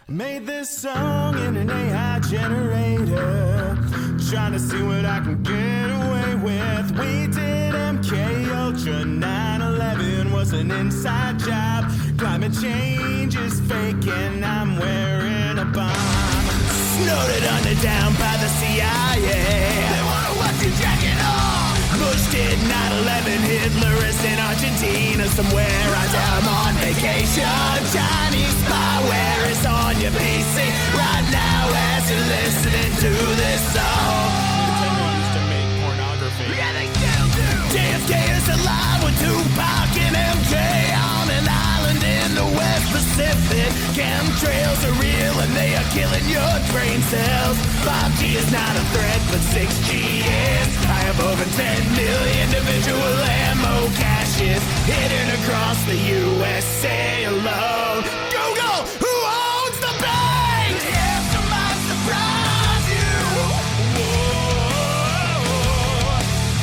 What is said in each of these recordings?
Made this song in an AI generator, trying to see what I can get away with. We did MK Ultra, 9/11 was an inside job. Climate change is fake and I'm wearing a bomb. Snowed under down by the CIA. They wanna watch you jacket off. Bush did 9/11, Hitler is in Argentina somewhere. I'm on vacation. Chinese spyware is on your PC right now as you're listening to this song. Nintendo used to make pornography. Yeah, they still do. JFK is alive with Tupac and MJ on an island in the West Pacific. Chemtrails are real and they are killing your brain cells. 5G is not a threat, but 6G is. I have over 10 million individual ammo caches hidden across the USA alone. Google, who owns the bank? The answer might surprise you. Whoa.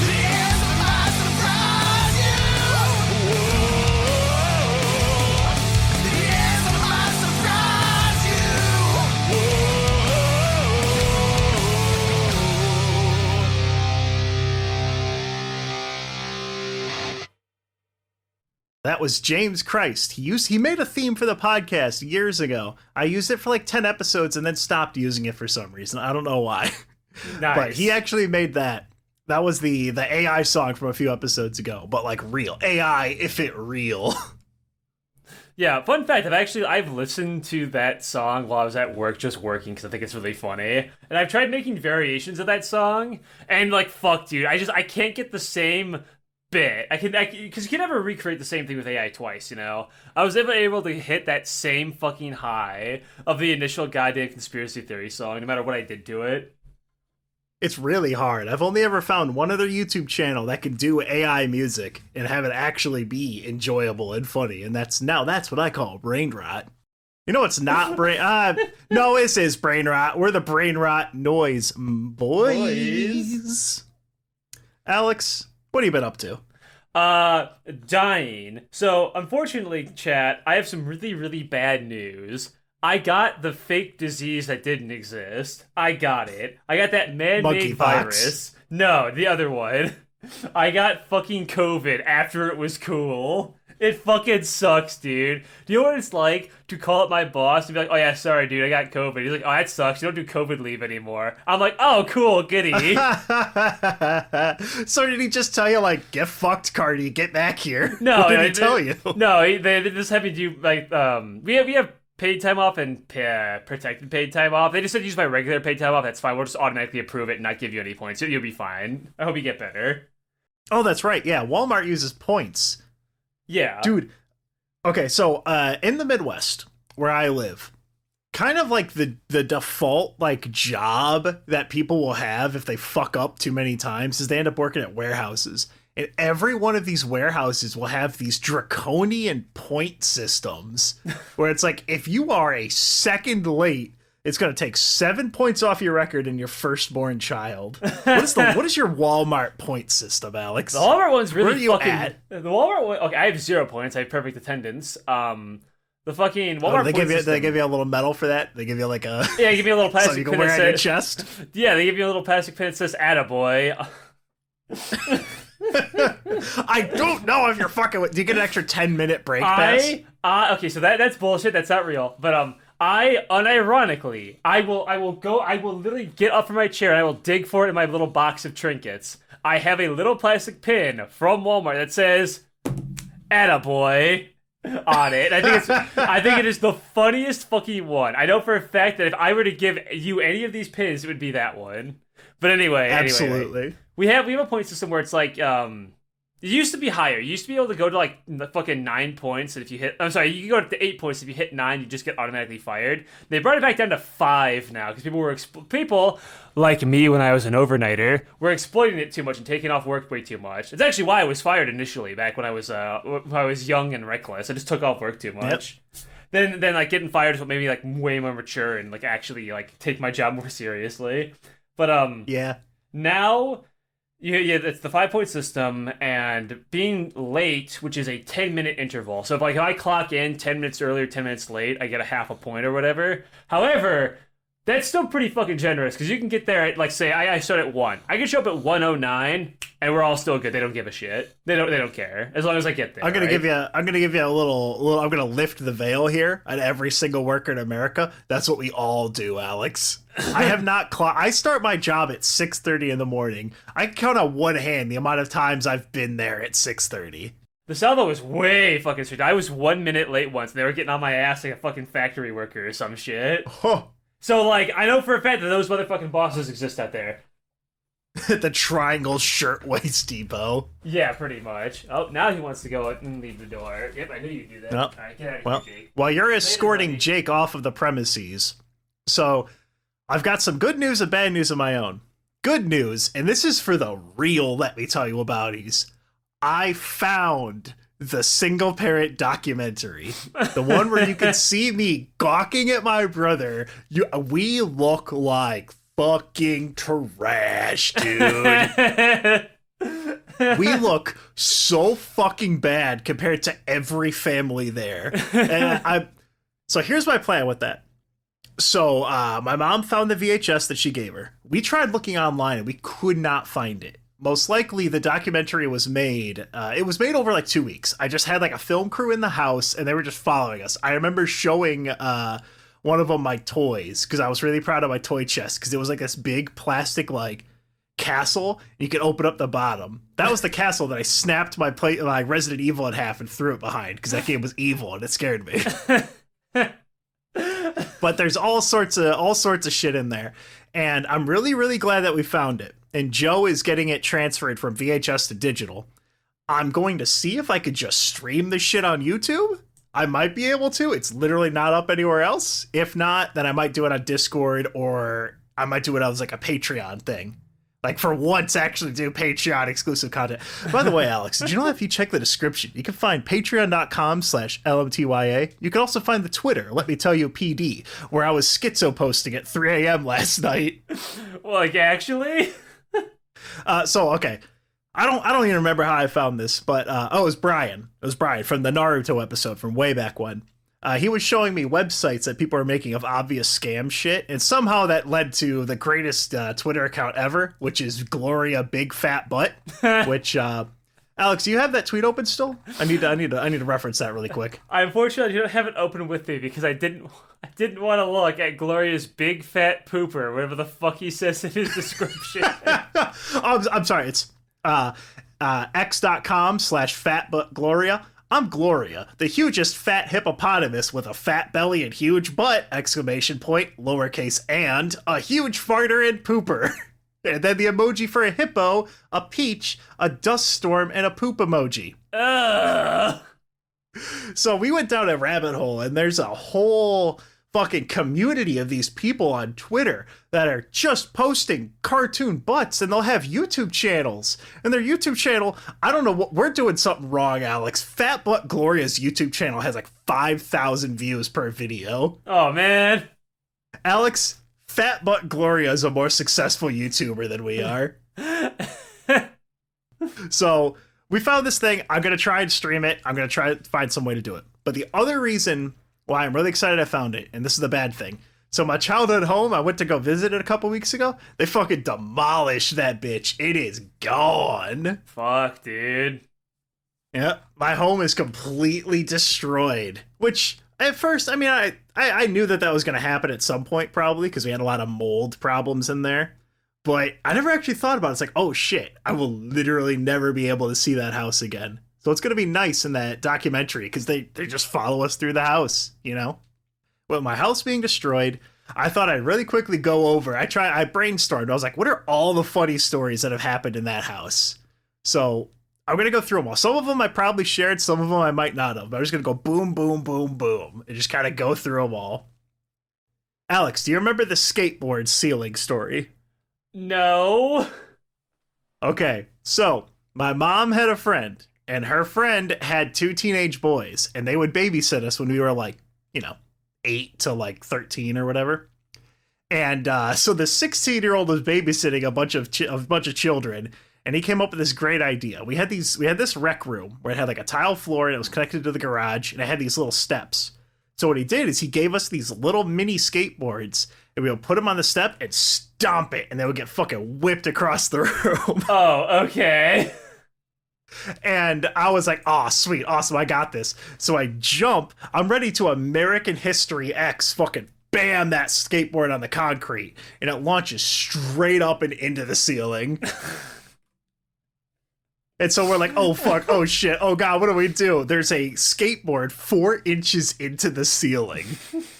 The answer might surprise you. Whoa. The answer might surprise you. Whoa. That was James Christ. He made a theme for the podcast years ago. I used it for like 10 episodes and then stopped using it for some reason. I don't know why. Nice. But he actually made that. That was the AI song from a few episodes ago, but like real. AI, if it real. Yeah, fun fact, I've listened to that song while I was at work just working because I think it's really funny. And I've tried making variations of that song, and like, fuck, dude, I can't get the same bit. Because you can never recreate the same thing with AI twice, you know? I was never able to hit that same fucking high of the initial goddamn conspiracy theory song, no matter what I did to it. It's really hard. I've only ever found one other YouTube channel that can do AI music and have it actually be enjoyable and funny, and that's what I call brain rot. You know, it's not brain. No, this is brain rot. We're the brain rot noise boys. Aleks, what have you been up to? Dying. So, unfortunately, chat, I have some really, really bad news. I got the fake disease that didn't exist. I got it. I got that man-made virus. No, the other one. I got fucking COVID after it was cool. It fucking sucks, dude. Do you know what it's like to call up my boss and be like, oh yeah, sorry, dude, I got COVID. He's like, oh, that sucks. You don't do COVID leave anymore. I'm like, oh, cool, giddy. So did he just tell you, like, get fucked, Cardi, get back here? No. What did he tell you? No, they just have me do, like, we have paid time off and protected paid time off. They just said use my regular paid time off. That's fine. We'll just automatically approve it and not give you any points. You'll be fine. I hope you get better. Oh, that's right. Yeah, Walmart uses points. Yeah. Dude, okay, so in the Midwest, where I live, kind of like the default like job that people will have if they fuck up too many times is they end up working at warehouses. And every one of these warehouses will have these draconian point systems where it's like, if you are a second late, it's going to take 7 points off your record in your firstborn child. What is your Walmart point system, Aleks? The Walmart one's really Where are you fucking... at? The Walmart one... Okay, I have 0 points. I have perfect attendance. The fucking Walmart they give you a little medal for that? They give you like a... Yeah, give me a little plastic so you pin can wear that it on your says... chest? Yeah, they give you a little plastic pin that says Attaboy. I don't know if you're fucking with... Do you get an extra 10-minute break pass? Okay, so that's bullshit. That's not real. But unironically, I will literally get up from my chair and I will dig for it in my little box of trinkets. I have a little plastic pin from Walmart that says Attaboy on it. And I think it is the funniest fucking one. I know for a fact that if I were to give you any of these pins, it would be that one. But anyway, absolutely. We have a point system where it's like it used to be higher. You used to be able to go to like fucking 9 points, and if you hit, I'm sorry, you can go up to 8 points. If you hit 9, you just get automatically fired. They brought it back down to 5 now because people like me when I was an overnighter were exploiting it too much and taking off work way too much. It's actually why I was fired initially back when I was young and reckless. I just took off work too much. Yep. Then like getting fired is what made me like way more mature and like actually like take my job more seriously. But yeah. Now Yeah, it's the 5 point system, and being late, which is a 10-minute interval. So if I clock in 10 minutes early or 10 minutes late, I get a half a point or whatever. However, that's still pretty fucking generous because you can get there at, like, say I start at 1. I can show up at 1:09 and we're all still good. They don't give a shit. They don't care as long as I get there. I'm gonna give you a little. I'm gonna lift the veil here at every single worker in America. That's what we all do, Alex. I have not I start my job at 6:30 in the morning. I can count on one hand the amount of times I've been there at 6:30. The Salvo was way fucking strict. I was 1 minute late once and they were getting on my ass like a fucking factory worker or some shit. Oh. So, like, I know for a fact that those motherfucking bosses exist out there. The Triangle Shirtwaist Depot. Yeah, pretty much. Oh, now he wants to go and leave the door. Yep, I knew you'd do that. Nope. All right, get out of Well, here, Jake. while you're escorting Jake off of the premises, so I've got some good news and bad news of my own. Good news, and this is for the real let me tell you abouties. I found the single parent documentary, the one where you can see me gawking at my brother. We look like fucking trash, dude. We look so fucking bad compared to every family there. And so here's my plan with that. So my mom found the VHS that she gave her. We tried looking online and we could not find it. Most likely the documentary was made. It was made over like 2 weeks. I just had like a film crew in the house and they were just following us. I remember showing one of them my toys because I was really proud of my toy chest because it was like this big plastic like castle. You could open up the bottom. That was the castle that I snapped my Resident Evil in half and threw it behind because that game was evil and it scared me. But there's all sorts of shit in there, and I'm really, really glad that we found it. And Joe is getting it transferred from VHS to digital. I'm going to see if I could just stream this shit on YouTube. I might be able to. It's literally not up anywhere else. If not, then I might do it on Discord, or I might do it as like a Patreon thing. Like for once, actually do Patreon exclusive content. By the way, Alex, did you know that if you check the description, you can find patreon.com/LMTYA. You can also find the Twitter, let me tell you PD, where I was schizo posting at 3 a.m. last night. Like, actually? Okay. I don't even remember how I found this, but it was Brian. It was Brian from the Naruto episode from way back when. He was showing me websites that people are making of obvious scam shit, and somehow that led to the greatest Twitter account ever, which is Gloria Big Fat Butt. Which, Alex, do you have that tweet open still? I need to reference that really quick. I unfortunately don't have it open with me because I didn't want to look at Gloria's big fat pooper, whatever the fuck he says in his description. I'm sorry. It's x.com/fatbuttgloria. I'm Gloria, the hugest fat hippopotamus with a fat belly and huge butt, ! Lowercase and a huge farter and pooper. And then the emoji for a hippo, a peach, a dust storm, and a poop emoji. So we went down a rabbit hole, and there's a whole fucking community of these people on Twitter that are just posting cartoon butts, and they'll have YouTube channels. And their YouTube channel, I don't know what we're doing something wrong, Alex. Fat Butt Gloria's YouTube channel has like 5,000 views per video. Oh man, Alex, Fat Butt Gloria is a more successful YouTuber than we are. So we found this thing. I'm gonna try and stream it. I'm gonna try to find some way to do it. But the other reason why I'm really excited I found it, and this is the bad thing. So my childhood home, I went to go visit it a couple weeks ago. They fucking demolished that bitch. It is gone. Fuck, dude. Yeah, my home is completely destroyed. Which, at first, I mean, I knew that was going to happen at some point, probably, because we had a lot of mold problems in there. But I never actually thought about it. It's like, oh shit, I will literally never be able to see that house again. So it's going to be nice in that documentary because they just follow us through the house, you know? With my house being destroyed, I thought I'd really quickly go over. I brainstormed. I was like, what are all the funny stories that have happened in that house? So I'm going to go through them all. Some of them I probably shared. Some of them I might not have. But I'm just going to go boom, boom, boom, boom. And just kind of go through them all. Alex, do you remember the skateboard ceiling story? No. Okay, so my mom had a friend. And her friend had 2 teenage boys, and they would babysit us when we were like, 8 to like 13 or whatever. And so the 16-year-old was babysitting a bunch of children, and he came up with this great idea. We had this rec room where it had like a tile floor and it was connected to the garage, and it had these little steps. So what he did is he gave us these little mini skateboards, and we would put them on the step and stomp it, and they would get fucking whipped across the room. Oh, okay. And I was like, oh, sweet, awesome, I got this. So I jump, I'm ready to American History X fucking bam that skateboard on the concrete, and it launches straight up and into the ceiling. And so we're like, oh, fuck, oh, shit, oh, God, what do we do? There's a skateboard 4 inches into the ceiling.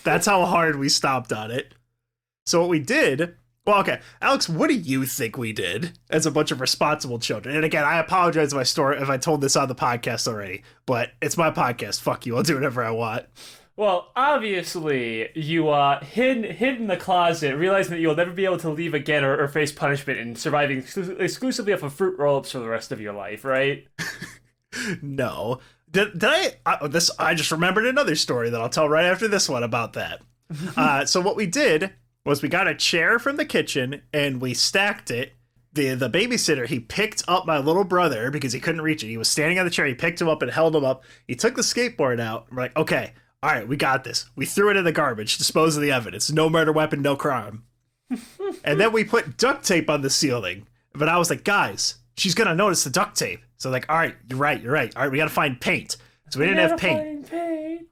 That's how hard we stomped on it. So what we did, well, okay, Aleks, what do you think we did as a bunch of responsible children? And again, I apologize if I told this on the podcast already, but it's my podcast. Fuck you, I'll do whatever I want. Well, obviously, you hid in the closet, realizing that you'll never be able to leave again or face punishment, and surviving exclusively off of fruit roll-ups for the rest of your life, right? No. Did I just remembered another story that I'll tell right after this one about that. So what we did was we got a chair from the kitchen, and we stacked it. The babysitter, he picked up my little brother because he couldn't reach it. He was standing on the chair. He picked him up and held him up. He took the skateboard out. We're like, okay. All right, we got this. We threw it in the garbage, dispose of the evidence. No murder weapon, no crime. And then we put duct tape on the ceiling. But I was like, guys, she's going to notice the duct tape. So like, all right, you're right. All right, we got to find paint. So we didn't have paint.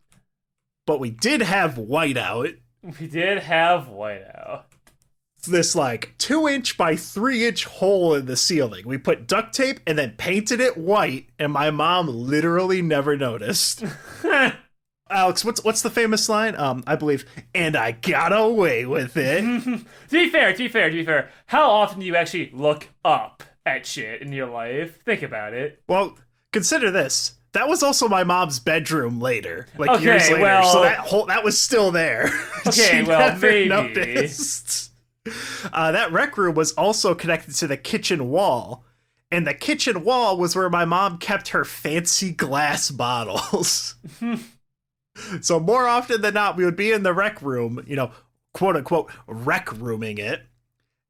But we did have white out. We did have white out. This like 2-inch by 3-inch hole in the ceiling. We put duct tape and then painted it white. And my mom literally never noticed. Aleks, what's the famous line? I believe, and I got away with it. To be fair, how often do you actually look up at shit in your life? Think about it. Well, consider this. That was also my mom's bedroom later, like okay, years later. Well, so that was still there. Okay, well, maybe. Noticed. That rec room was also connected to the kitchen wall, and the kitchen wall was where my mom kept her fancy glass bottles. So more often than not, we would be in the rec room, quote unquote, rec rooming it.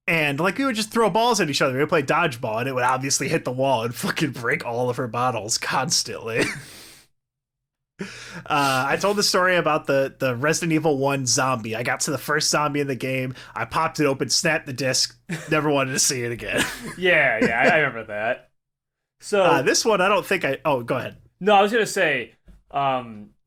And like we would just throw balls at each other. We would play dodgeball, and it would obviously hit the wall and fucking break all of her bottles constantly. I told the story about the Resident Evil 1 zombie. I got to the first zombie in the game. I popped it open, snapped the disc, never wanted to see it again. Yeah, I remember that. So this one, I don't think oh, go ahead. No, I was going to say,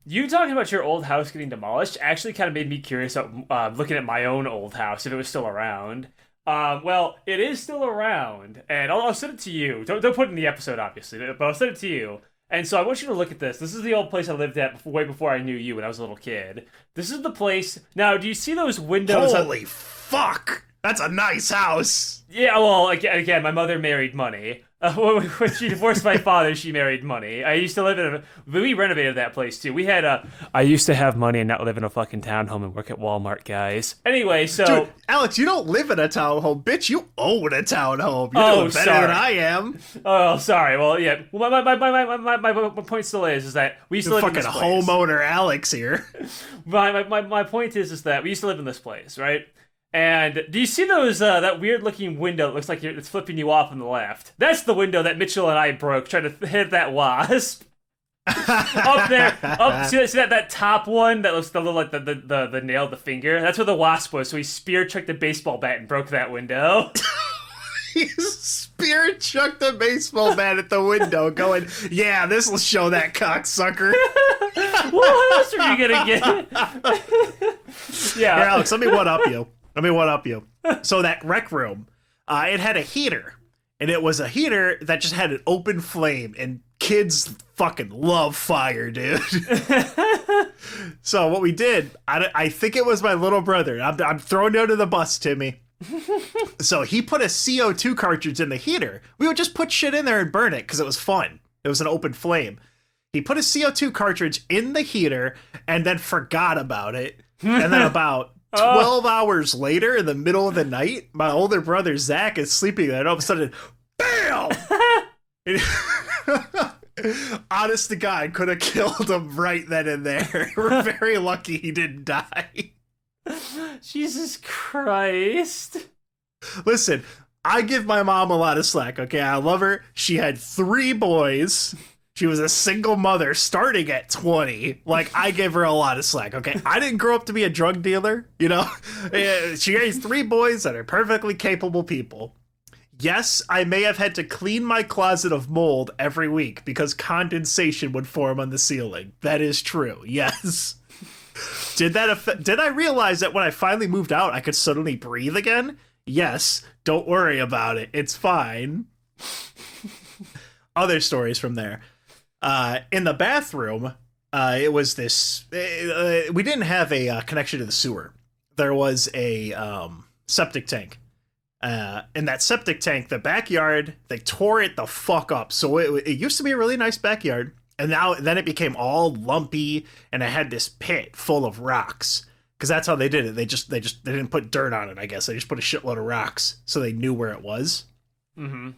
you talking about your old house getting demolished actually kind of made me curious about looking at my own old house, if it was still around. Well, it is still around, and I'll send it to you. Don't put it in the episode, obviously, but I'll send it to you. And so I want you to look at this. This is the old place I lived at way before I knew you when I was a little kid. This is the place. Now, do you see those windows? Holy fuck! That's a nice house! Yeah, well, again, my mother married money. When she divorced my father, she married money. I used to live in we renovated that place too. We had I used to have money and not live in a fucking townhome and work at Walmart, guys. Anyway, so dude, Aleks, you don't live in a townhome, bitch. You own a townhome. You're doing better than I am. Oh, sorry. Well, yeah. Well, my point still is that we used to live in this place. Fucking homeowner Aleks here. My point is that we used to live in this place, right? And do you see those that weird looking window that looks like it's flipping you off on the left? That's the window that Mitchell and I broke trying to hit that wasp. Up there, see that top one that looks a little like the nail of the finger? That's where the wasp was. So he spear chucked a baseball bat and broke that window. He spear chucked a baseball bat at the window, going, "Yeah, this will show that cocksucker." What else are you gonna get? Yeah, here, Aleks, let me one up you. So that rec room, it had a heater, and it was a heater that just had an open flame, and kids fucking love fire, dude. So what we did, I think it was my little brother. I'm throwing you under the bus, Timmy. So he put a CO2 cartridge in the heater. We would just put shit in there and burn it because it was fun. It was an open flame. He put a CO2 cartridge in the heater and then forgot about it. And then about 12 hours later, in the middle of the night, my older brother Zach is sleeping there, and all of a sudden, BAM! Honest to God, could have killed him right then and there. We're very lucky he didn't die. Jesus Christ. Listen, I give my mom a lot of slack, okay? I love her. She had 3 boys. She was a single mother starting at 20. Like, I give her a lot of slack, okay? I didn't grow up to be a drug dealer, you know? She raised 3 boys that are perfectly capable people. Yes, I may have had to clean my closet of mold every week because condensation would form on the ceiling. That is true, yes. Did I realize that when I finally moved out, I could suddenly breathe again? Yes. Don't worry about it. It's fine. Other stories from there. In the bathroom, it was this... we didn't have a connection to the sewer. There was a septic tank. In that septic tank, the backyard, they tore it the fuck up. So it used to be a really nice backyard. And then it became all lumpy, and it had this pit full of rocks. Because that's how they did it. They didn't put dirt on it, I guess. They just put a shitload of rocks so they knew where it was. Mm-hmm.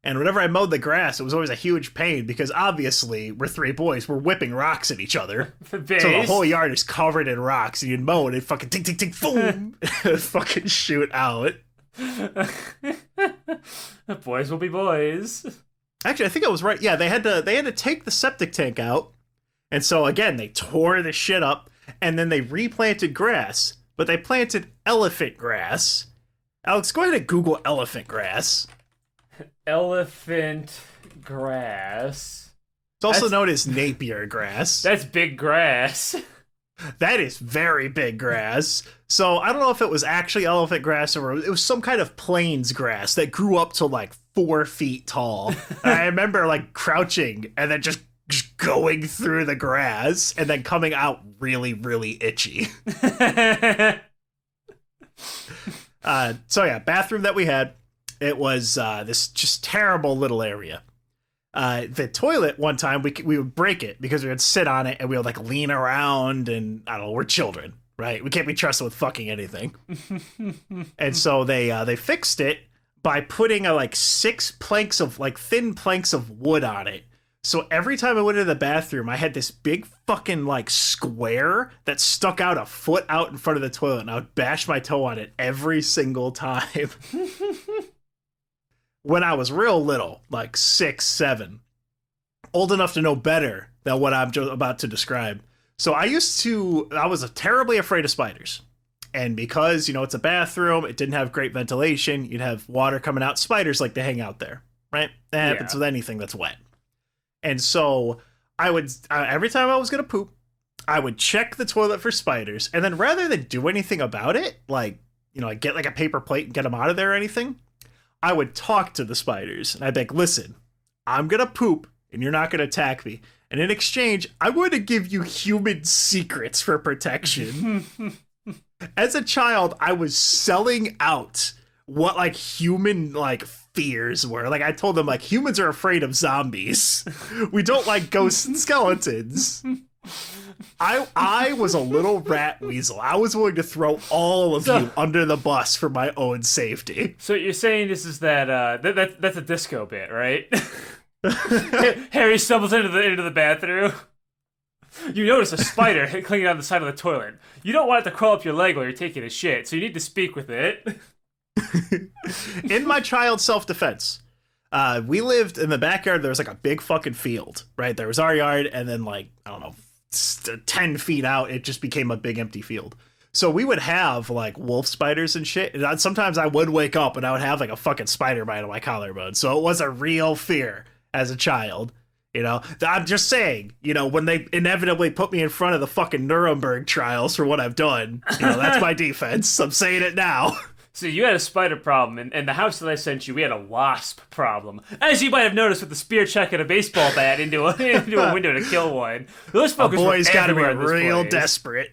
And whenever I mowed the grass, it was always a huge pain because obviously we're 3 boys. We're whipping rocks at each other. So the whole yard is covered in rocks, and you'd mow and it'd fucking tick, tick, tick, boom! Fucking shoot out. Boys will be boys. Actually, I think I was right. Yeah, they had to take the septic tank out. And so again, they tore the shit up. And then they replanted grass, but they planted elephant grass. Aleks, go ahead and Google elephant grass. Elephant grass. It's also known as Napier grass. That's big grass. That is very big grass. So I don't know if it was actually elephant grass or it was some kind of plains grass that grew up to like 4 feet tall. I remember like crouching and then just going through the grass and then coming out really, really itchy. So yeah, bathroom that we had, it was this just terrible little area. The toilet one time we would break it because we would sit on it and we would like lean around and I don't know, we're children, right? We can't be trusted with fucking anything. And so they fixed it by putting like 6 planks of like thin planks of wood on it. So every time I went into the bathroom, I had this big fucking like square that stuck out a foot out in front of the toilet, and I would bash my toe on it every single time. When I was real little, like 6, 7, old enough to know better than what I'm about to describe. So I was terribly afraid of spiders. And because, you know, it's a bathroom, it didn't have great ventilation, you'd have water coming out, spiders like to hang out there, right? That happens with anything that's wet. And so I would, every time I was going to poop, I would check the toilet for spiders. And then rather than do anything about it, like, you know, like get like a paper plate and get them out of there or anything, I would talk to the spiders. And I'd be like, listen, I'm going to poop and you're not going to attack me. And in exchange, I'm going to give you human secrets for protection. As a child, I was selling out what like human like fears were. Like I told them like humans are afraid of zombies. We don't like ghosts and skeletons. I was a little rat weasel. I was willing to throw all of you under the bus for my own safety. So you're saying this is that's a disco bit, right? Harry stumbles into the bathroom. You notice a spider clinging on the side of the toilet. You don't want it to crawl up your leg while you're taking a shit, so you need to speak with it. In my child self-defense, we lived in the backyard. There was like a big fucking field, right? There was our yard, and then like, I don't know, 10 feet out, it just became a big empty field. So we would have like wolf spiders and shit. And sometimes I would wake up and I would have like a fucking spider bite on my collarbone. So it was a real fear as a child. You know, I'm just saying, you know, when they inevitably put me in front of the fucking Nuremberg trials for what I've done, you know, that's my defense. I'm saying it now. So you had a spider problem, and the house that I sent you, we had a wasp problem. As you might have noticed with the spear chucking a baseball bat into a window to kill one. Those fuckers boys were gotta be everywhere in this real place. desperate.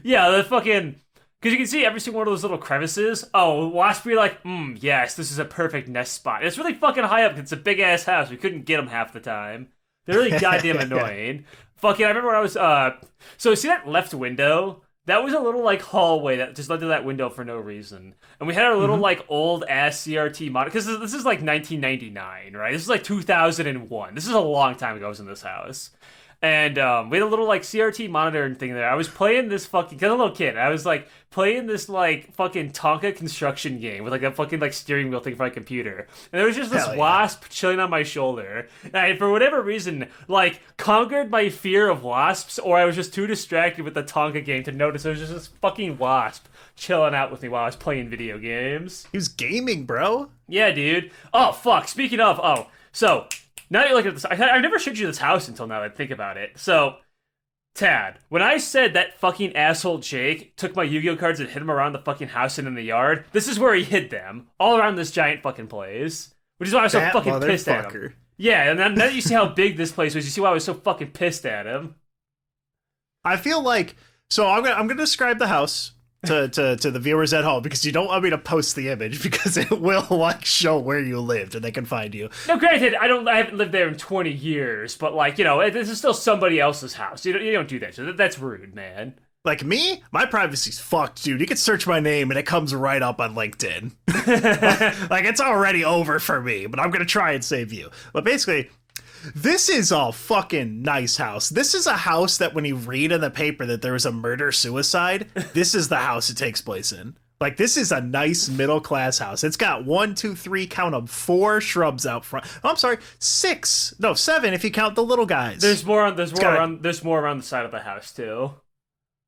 Yeah, the fucking... Because you can see every single one of those little crevices. Oh, wasps were like, yes, this is a perfect nest spot. It's really fucking high up because it's a big-ass house. We couldn't get them half the time. They're really goddamn annoying. Fucking, I remember when I was... So see that left window? That was a little, like, hallway that just led to that window for no reason. And we had our little, like, old-ass CRT monitor. Because this is, like, 1999, right? This is, like, 2001. This is a long time ago I was in this house. And we had a little like CRT monitor and thing there. I was playing this fucking, cause I'm a little kid. I was like playing this like fucking Tonka construction game with like a fucking like steering wheel thing for my computer. And there was just this wasp chilling on my shoulder. And I, for whatever reason, like conquered my fear of wasps, or I was just too distracted with the Tonka game to notice there was just this fucking wasp chilling out with me while I was playing video games. He was gaming, bro. Yeah, dude. Oh, fuck. Speaking of, so now that you look at this, I never showed you this house until now that I think about it. So, Tad, when I said that fucking asshole Jake took my Yu-Gi-Oh cards and hid them around the fucking house and in the yard, this is where he hid them. All around this giant fucking place. Which is why I was so fucking pissed at him. Yeah, and now that you see how big this place was, you see why I was so fucking pissed at him. I feel like, so I'm gonna describe the house to the viewers at home, because you don't want me to post the image because it will like show where you lived and they can find you. No, granted, I haven't lived there in 20 years, but like, you know, this is still somebody else's house. You don't do that. So that's rude, man. Like me, my privacy's fucked, dude. You can search my name and it comes right up on LinkedIn. Like it's already over for me, but I'm gonna try and save you. But basically, this is a fucking nice house. This is a house that when you read in the paper that there was a murder-suicide, this is the house it takes place in. Like, this is a nice middle-class house. It's got 1, 2, 3, count them, 4 shrubs out front. Oh, I'm sorry, 6. No, 7 if you count the little guys. There's more around the side of the house, too.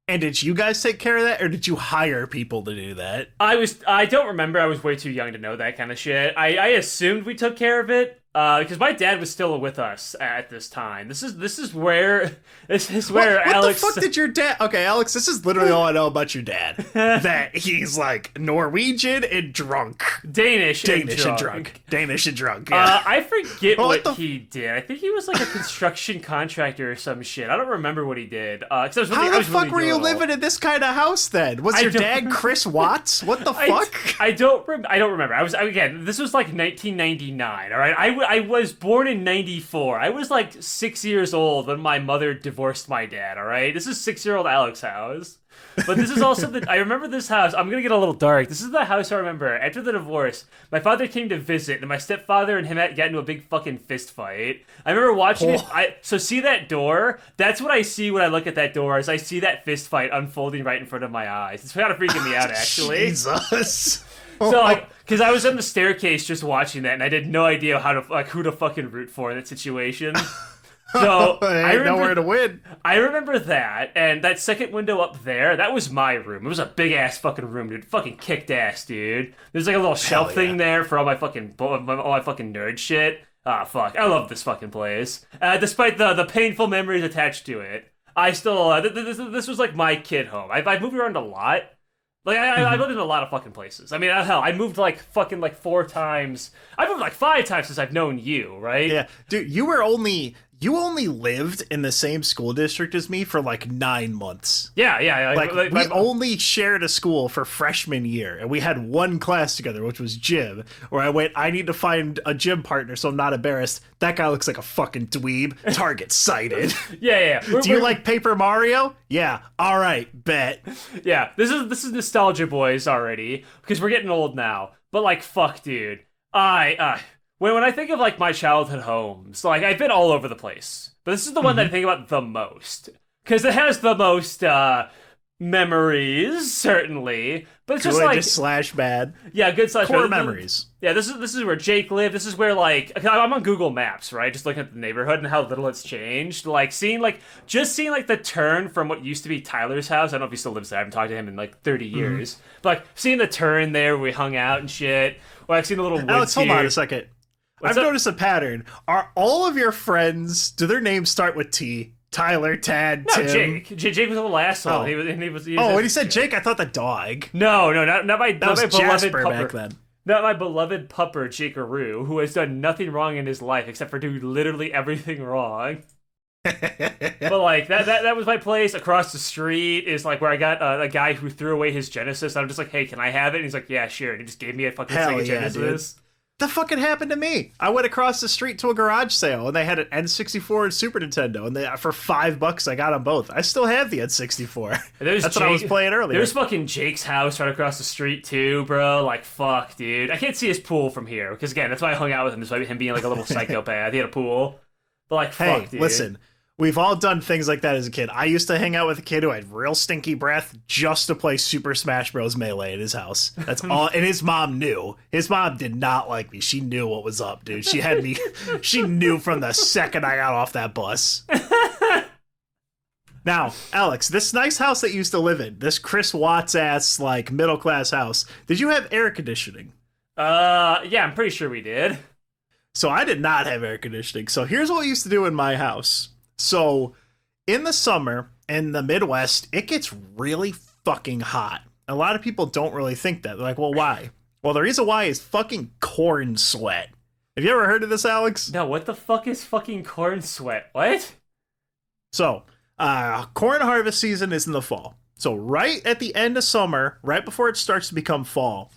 And did you guys take care of that, or did you hire people to do that? I don't remember. I was way too young to know that kind of shit. I assumed we took care of it. Because my dad was still with us at this time. This is where Aleks. What the fuck did your dad? Okay, Aleks, this is literally all I know about your dad. That he's like Norwegian and drunk, Danish and drunk. Danish and drunk. Yeah. I forget what he did. I think he was like a construction contractor or some shit. I don't remember what he did. How the fuck were you living in this kind of house then? Was your dad Chris Watts? What the fuck? I don't remember. Again, this was like 1999. All right, I was born in 94. I was like 6 years old when my mother divorced my dad, all right? This is 6-year-old Aleks' house. But this is also I remember this house. I'm going to get a little dark. This is the house I remember. After the divorce, my father came to visit, and my stepfather and him got into a big fucking fist fight. I remember watching it. So see that door? That's what I see when I look at that door, is I see that fist fight unfolding right in front of my eyes. It's kind of freaking me out, actually. Jesus. So, like, because I was on the staircase just watching that, and I had no idea who to fucking root for in that situation. So I know where to win. I remember that, and that second window up there, that was my room. It was a big ass fucking room, dude. Fucking kicked ass, dude. There's like a little shelf thing there for all my fucking nerd shit. Ah, fuck. I love this fucking place. Despite the painful memories attached to it, I still this was like my kid home. I've moved around a lot. Like, I lived in a lot of fucking places. I mean, hell, I moved like fucking like 4 times. I've moved like 5 times since I've known you, right? Yeah. Dude, you only lived in the same school district as me for like 9 months. Yeah. Like we only shared a school for freshman year, and we had one class together, which was gym, where I went, I need to find a gym partner so I'm not embarrassed. That guy looks like a fucking dweeb. Target sighted. Yeah. Do you like Paper Mario? Yeah. All right, bet. Yeah, this is nostalgia boys already, because we're getting old now. But like, fuck, dude. When I think of like my childhood homes, like I've been all over the place, but this is the one that I think about the most, because it has the most memories, certainly. But it's just like slash bad. Yeah, good slash core bad. memories. Yeah, this is where Jake lived. This is where like I'm on Google Maps, right? Just looking at the neighborhood and how little it's changed. Like seeing the turn from what used to be Tyler's house. I don't know if he still lives there. I haven't talked to him in like 30 years. But like seeing the turn there where we hung out and shit. Or I've seen the little woods Alex, hold here. on a second. I've noticed a pattern. Are all of your friends, do their names start with T? Tyler, Tad, no, Tim? Jake was a little asshole. Oh. He was When he said Jake, I thought the dog. No, not my That was beloved Jasper pupper. back then. Not my beloved pupper, Jakeroo, who has done nothing wrong in his life except for doing literally everything wrong. But like that was my place. Across the street is like where I got a guy who threw away his Genesis. I'm just like, hey, can I have it? And he's like, yeah, sure. And he just gave me a fucking Sega Genesis. Dude. That fucking happened to me. I went across the street to a garage sale, and they had an N64 and Super Nintendo, and for $5 I got them both. I still have the N64. That's what I was playing earlier. There's fucking Jake's house right across the street too, bro. Like, fuck, dude. I can't see his pool from here, because again, that's why I hung out with him. Despite him being like a little psychopath, he had a pool. But like, fuck, dude. Listen. We've all done things like that as a kid. I used to hang out with a kid who had real stinky breath just to play Super Smash Bros. Melee at his house. That's all. And his mom knew. His mom did not like me. She knew what was up, dude. She had me. She knew from the second I got off that bus. Now, Aleks, this nice house that you used to live in, this Chris Watts ass like middle class house, did you have air conditioning? Yeah, I'm pretty sure we did. So I did not have air conditioning. So here's what we used to do in my house. So in the summer in the Midwest, it gets really fucking hot. A lot of people don't really think that. They're like, well, why? Well, the reason why is fucking corn sweat. Have you ever heard of this, Aleks? No, what the fuck is fucking corn sweat? What? So, corn harvest season is in the fall. So right at the end of summer, right before it starts to become fall,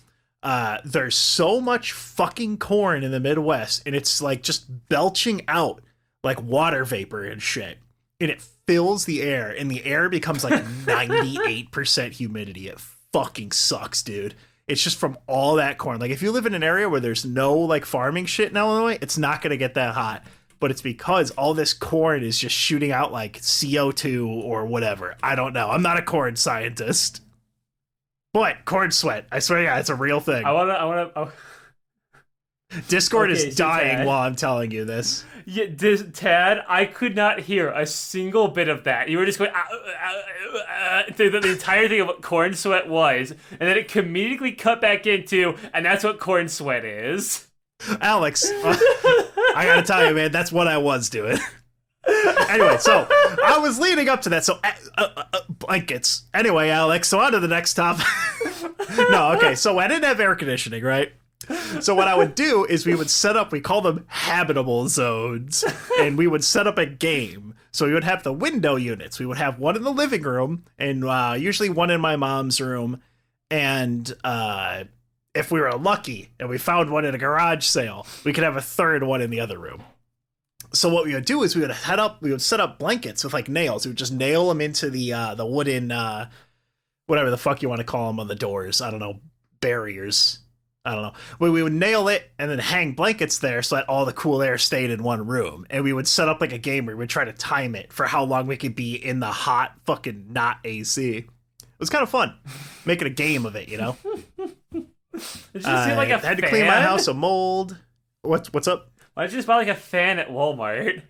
there's so much fucking corn in the Midwest, and it's like just belching out like water vapor and shit, and it fills the air, and the air becomes like 98% humidity. It fucking sucks, dude. It's just from all that corn. Like, if you live in an area where there's no like farming shit in Illinois, it's not gonna get that hot. But it's because all this corn is just shooting out like CO2 or whatever. I don't know. I'm not a corn scientist. But corn sweat, I swear, yeah, it's a real thing. I wanna. Discord Okay, is so dying Tad. while I'm telling you this. Yeah, Tad, I could not hear a single bit of that. You were just going through the entire thing of what corn sweat was, and then it comedically cut back into, and that's what corn sweat is. Aleks, I gotta tell you, man, that's what I was doing. Anyway, so I was leading up to that. So blankets. Anyway, Aleks, so on to the next topic. No, okay, so I didn't have air conditioning, right? So what I would do is we would set up, we call them habitable zones, and we would set up a game. So we would have the window units. We would have one in the living room, and usually one in my mom's room. And if we were lucky and we found one at a garage sale, we could have a third one in the other room. So what we would do is we would set up blankets with like nails. We would just nail them into the wooden, whatever the fuck you want to call them on the doors. I don't know, barriers. I don't know. We would nail it and then hang blankets there so that all the cool air stayed in one room. And we would set up like a game where we would try to time it for how long we could be in the hot fucking not AC. It was kind of fun making a game of it, you know? Did you see like a had to fan? clean my house of mold. What's up? Why did you just buy like a fan at Walmart?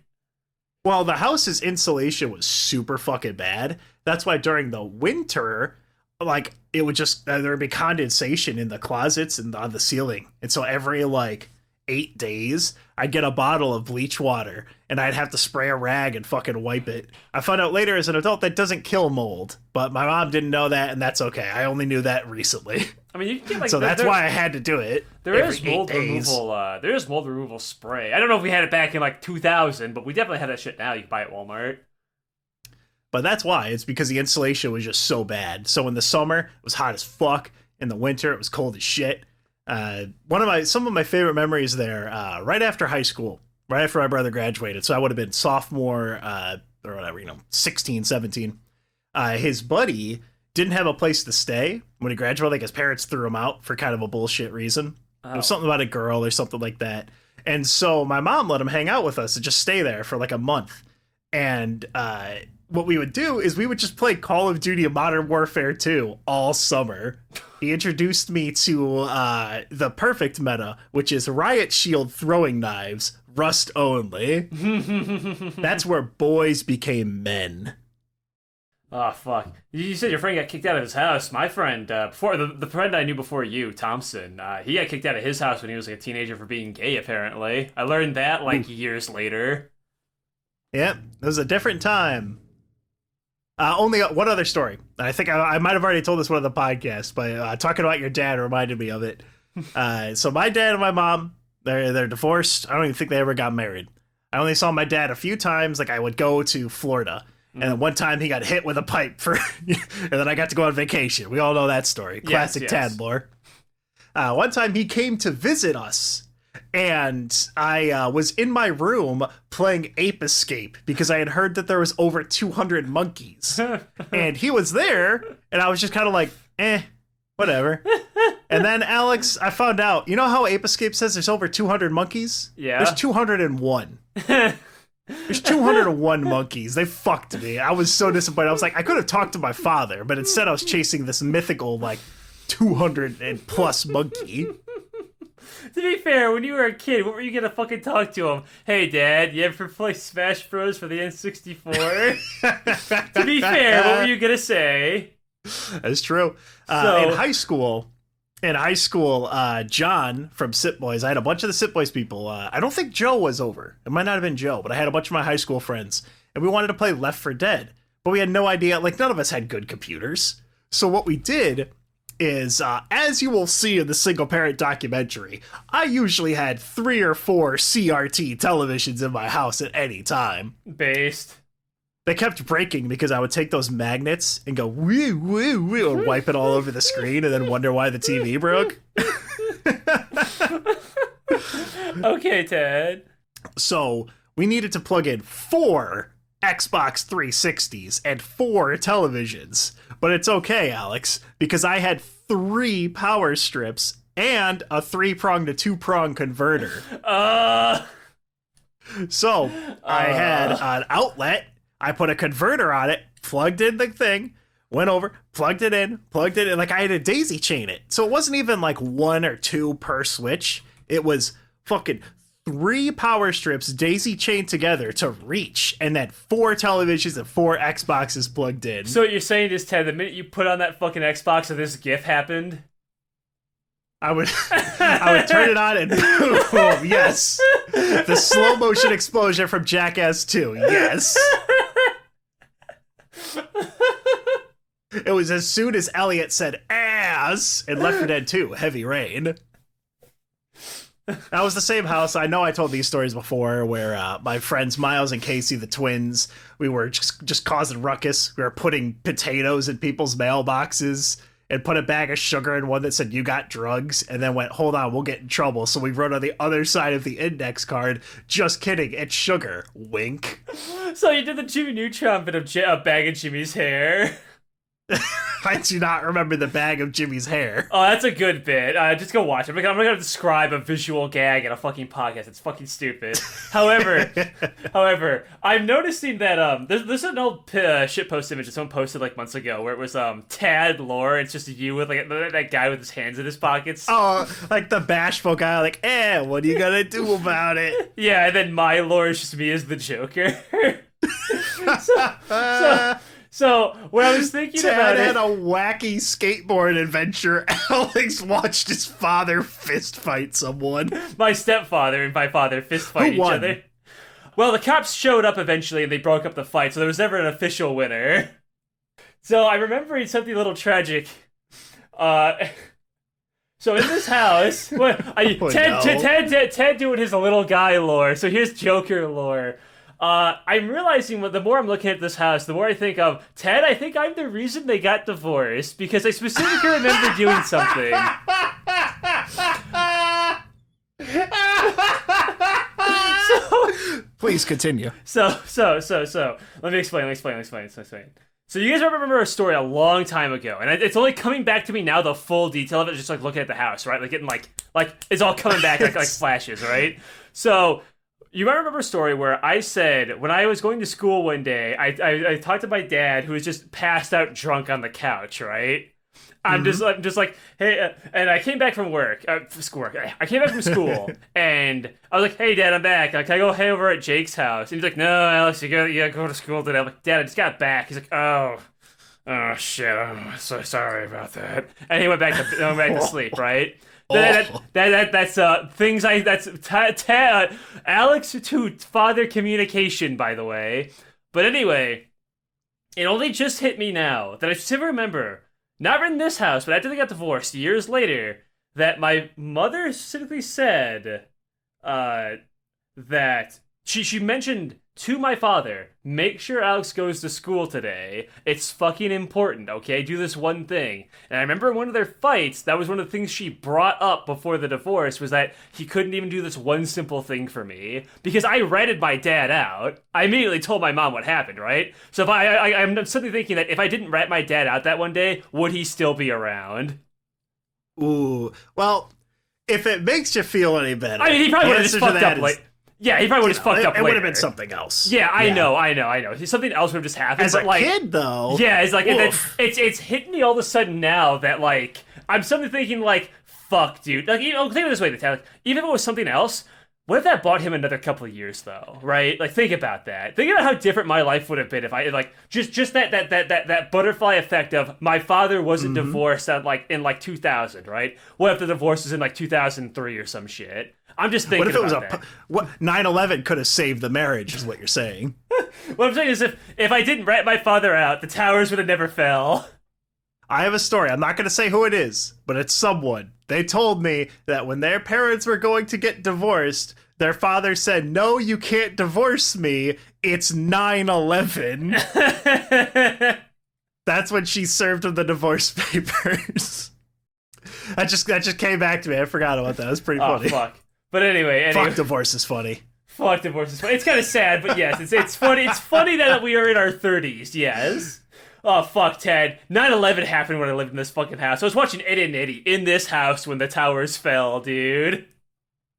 Well, the house's insulation was super fucking bad. That's why during the winter, like, it would just, there would be condensation in the closets and on the ceiling. And so every, like, 8 days, I'd get a bottle of bleach water and I'd have to spray a rag and fucking wipe it. I found out later as an adult that doesn't kill mold, but my mom didn't know that, and that's okay. I only knew that recently. I mean, you can get like So that's why I had to do it. There every is mold 8 days. removal. There is mold removal spray. I don't know if we had it back in like 2000, but we definitely had that shit now. You can buy it at Walmart. But that's why. It's because the insulation was just so bad. So in the summer, it was hot as fuck. In the winter, it was cold as shit. Some of my favorite memories there, right after high school, right after my brother graduated. So I would have been sophomore, or whatever, 16, 17. His buddy didn't have a place to stay when he graduated. Like, his parents threw him out for kind of a bullshit reason. It was something about a girl or something like that. And so my mom let him hang out with us and just stay there for like a month. And what we would do is we would just play Call of Duty Modern Warfare 2 all summer. He introduced me to the perfect meta, which is Riot Shield throwing knives, rust only. That's where boys became men. Oh, fuck. You said your friend got kicked out of his house. My friend, before the friend I knew before you, Thompson, he got kicked out of his house when he was like a teenager for being gay, apparently. I learned that like years later. Yep, it was a different time. Only one other story. I think I might have already told this one on the podcast, but talking about your dad reminded me of it. So my dad and my mom, they're divorced. I don't even think they ever got married. I only saw my dad a few times. Like, I would go to Florida, and then one time he got hit with a pipe and then I got to go on vacation. We all know that story. Classic yes. Tad lore. One time he came to visit us, and I was in my room playing Ape Escape because I had heard that there was over 200 monkeys. And he was there, and I was just kind of like, whatever. And then, Aleks, I found out, you know how Ape Escape says there's over 200 monkeys? Yeah. There's 201. There's 201 monkeys. They fucked me. I was so disappointed. I was like, I could have talked to my father, but instead I was chasing this mythical, like, 200 and plus monkey. To be fair, when you were a kid, what were you gonna fucking talk to him? Hey, Dad, you ever play Smash Bros. For the N64? To be fair, what were you gonna say? That's true. In high school, John from Sit Boys, I had a bunch of the Sit Boys people. I don't think Joe was over. It might not have been Joe, but I had a bunch of my high school friends, and we wanted to play Left 4 Dead, but we had no idea. Like, none of us had good computers. So what we did is, as you will see in the single parent documentary, I usually had 3 or 4 CRT televisions in my house at any time. Based. They kept breaking because I would take those magnets and go woo woo woo and wipe it all over the screen and then wonder why the TV broke. Okay, Ted. So we needed to plug in 4 Xbox 360s and 4 televisions. But it's okay, Aleks, because I had 3 power strips and a 3-prong to 2-prong converter. So I had an outlet. I put a converter on it, plugged in the thing, went over, plugged it in, and like I had to daisy chain it. So it wasn't even like 1 or 2 per switch. It was fucking 3 power strips daisy chained together to reach, and then 4 televisions and 4 Xboxes plugged in. So what you're saying is, Ted, the minute you put on that fucking Xbox and this GIF happened? I would turn it on and boom, yes. The slow motion explosion from Jackass 2, yes. It was as soon as Elliot said ass in Left 4 Dead 2, Heavy Rain. That was the same house. I know I told these stories before where my friends Miles and Casey, the twins, we were just causing ruckus. We were putting potatoes in people's mailboxes and put a bag of sugar in one that said, "You got drugs," and then went, "Hold on, we'll get in trouble." So we wrote on the other side of the index card, "Just kidding, it's sugar." Wink. So you did the Jimmy Neutron bit of a bag of Jimmy's hair. I do not remember the bag of Jimmy's hair. Oh, that's a good bit. Just go watch it. I'm gonna describe a visual gag in a fucking podcast. It's fucking stupid. However, I'm noticing that there's an old shitpost image that someone posted like months ago where it was Tad lore. It's just you with like that guy with his hands in his pockets. Oh, like the bashful guy, like, what are you gonna do about it? Yeah, and then my lore is just me as the Joker. So when I was thinking about it, Tad had a wacky skateboard adventure. Aleks watched his father fist fight someone. My stepfather and my father fist fight each other. Well, the cops showed up eventually and they broke up the fight, so there was never an official winner. So I remember something a little tragic. So in this house, Ted doing his little guy lore. So here's Joker lore. I'm realizing the more I'm looking at this house, the more I think of, Ted, I think I'm the reason they got divorced, because I specifically remember doing something. Please continue. So, let me explain. So you guys remember a story a long time ago, and it's only coming back to me now, the full detail of it, just like looking at the house, right? Like getting like it's all coming back like flashes, right? So you might remember a story where I said, when I was going to school one day, I talked to my dad, who was just passed out drunk on the couch, right? I'm just like, hey, and I came back from work. I came back from school, and I was like, hey, Dad, I'm back. Like, can I go hang over at Jake's house? And he's like, no, Aleks, you gotta go to school today. I'm like, Dad, I just got back. He's like, oh shit, I'm so sorry about that. And he went back to sleep, right? That's Aleks to father communication, by the way. But anyway, it only just hit me now that I still remember, not in this house, but after they got divorced years later, that my mother specifically said that she mentioned to my father, make sure Aleks goes to school today. It's fucking important, okay? Do this one thing. And I remember in one of their fights, that was one of the things she brought up before the divorce, was that he couldn't even do this one simple thing for me. Because I ratted my dad out. I immediately told my mom what happened, right? So if I'm suddenly thinking that if I didn't rat my dad out that one day, would he still be around? Ooh, well, if it makes you feel any better. I mean, he probably would have just fucked up, like... Yeah, he probably would have fucked up. It would have been something else. Yeah, I know. Something else would have just happened. As a kid, though. Yeah, it's like it's hitting me all of a sudden now that like I'm suddenly thinking like, fuck, dude. Like, think of it this way, like, even if it was something else. What if that bought him another couple of years, though, right? Like, think about that. Think about how different my life would have been if I, like, just that butterfly effect of my father wasn't divorced in 2000, right? What if the divorce was in, 2003 or some shit? I'm just thinking about that. What 9/11 could have saved the marriage, is what you're saying. What I'm saying is if I didn't rat my father out, the towers would have never fell. I have a story. I'm not going to say who it is, but it's someone. They told me that when their parents were going to get divorced, their father said, "No, you can't divorce me. It's 9/11." That's when she served him the divorce papers. That just came back to me. I forgot about that. It was pretty funny. Fuck. But anyway. Fuck divorce is funny. Fuck divorce is funny. It's kind of sad, but yes, it's funny. It's funny that we are in our 30s. Yes. Oh, fuck, Ted. 9/11 happened when I lived in this fucking house. I was watching Eddie and Eddy in this house when the towers fell, dude.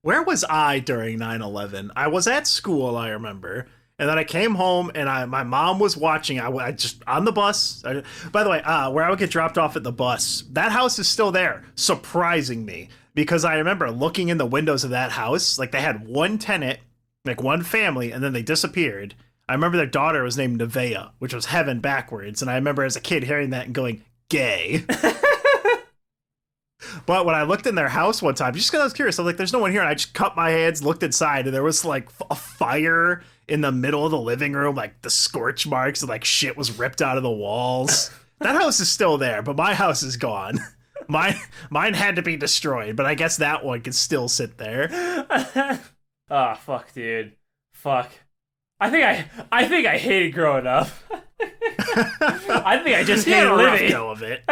Where was I during 9/11? I was at school, I remember. And then I came home, and my mom was watching. I just, on the bus. By the way, where I would get dropped off at the bus, that house is still there, surprising me. Because I remember looking in the windows of that house, like they had one tenant, like one family, and then they disappeared. I remember their daughter was named Nevaeh, which was heaven backwards. And I remember as a kid hearing that and going, gay. But when I looked in their house one time, just because I was curious, I was like, there's no one here. And I just cut my hands, looked inside, and there was like a fire in the middle of the living room, like the scorch marks and like shit was ripped out of the walls. That house is still there, but my house is gone. Mine had to be destroyed, but I guess that one can still sit there. Oh, fuck, dude. Fuck. I think I hated growing up. I think I just hated living. Go of it.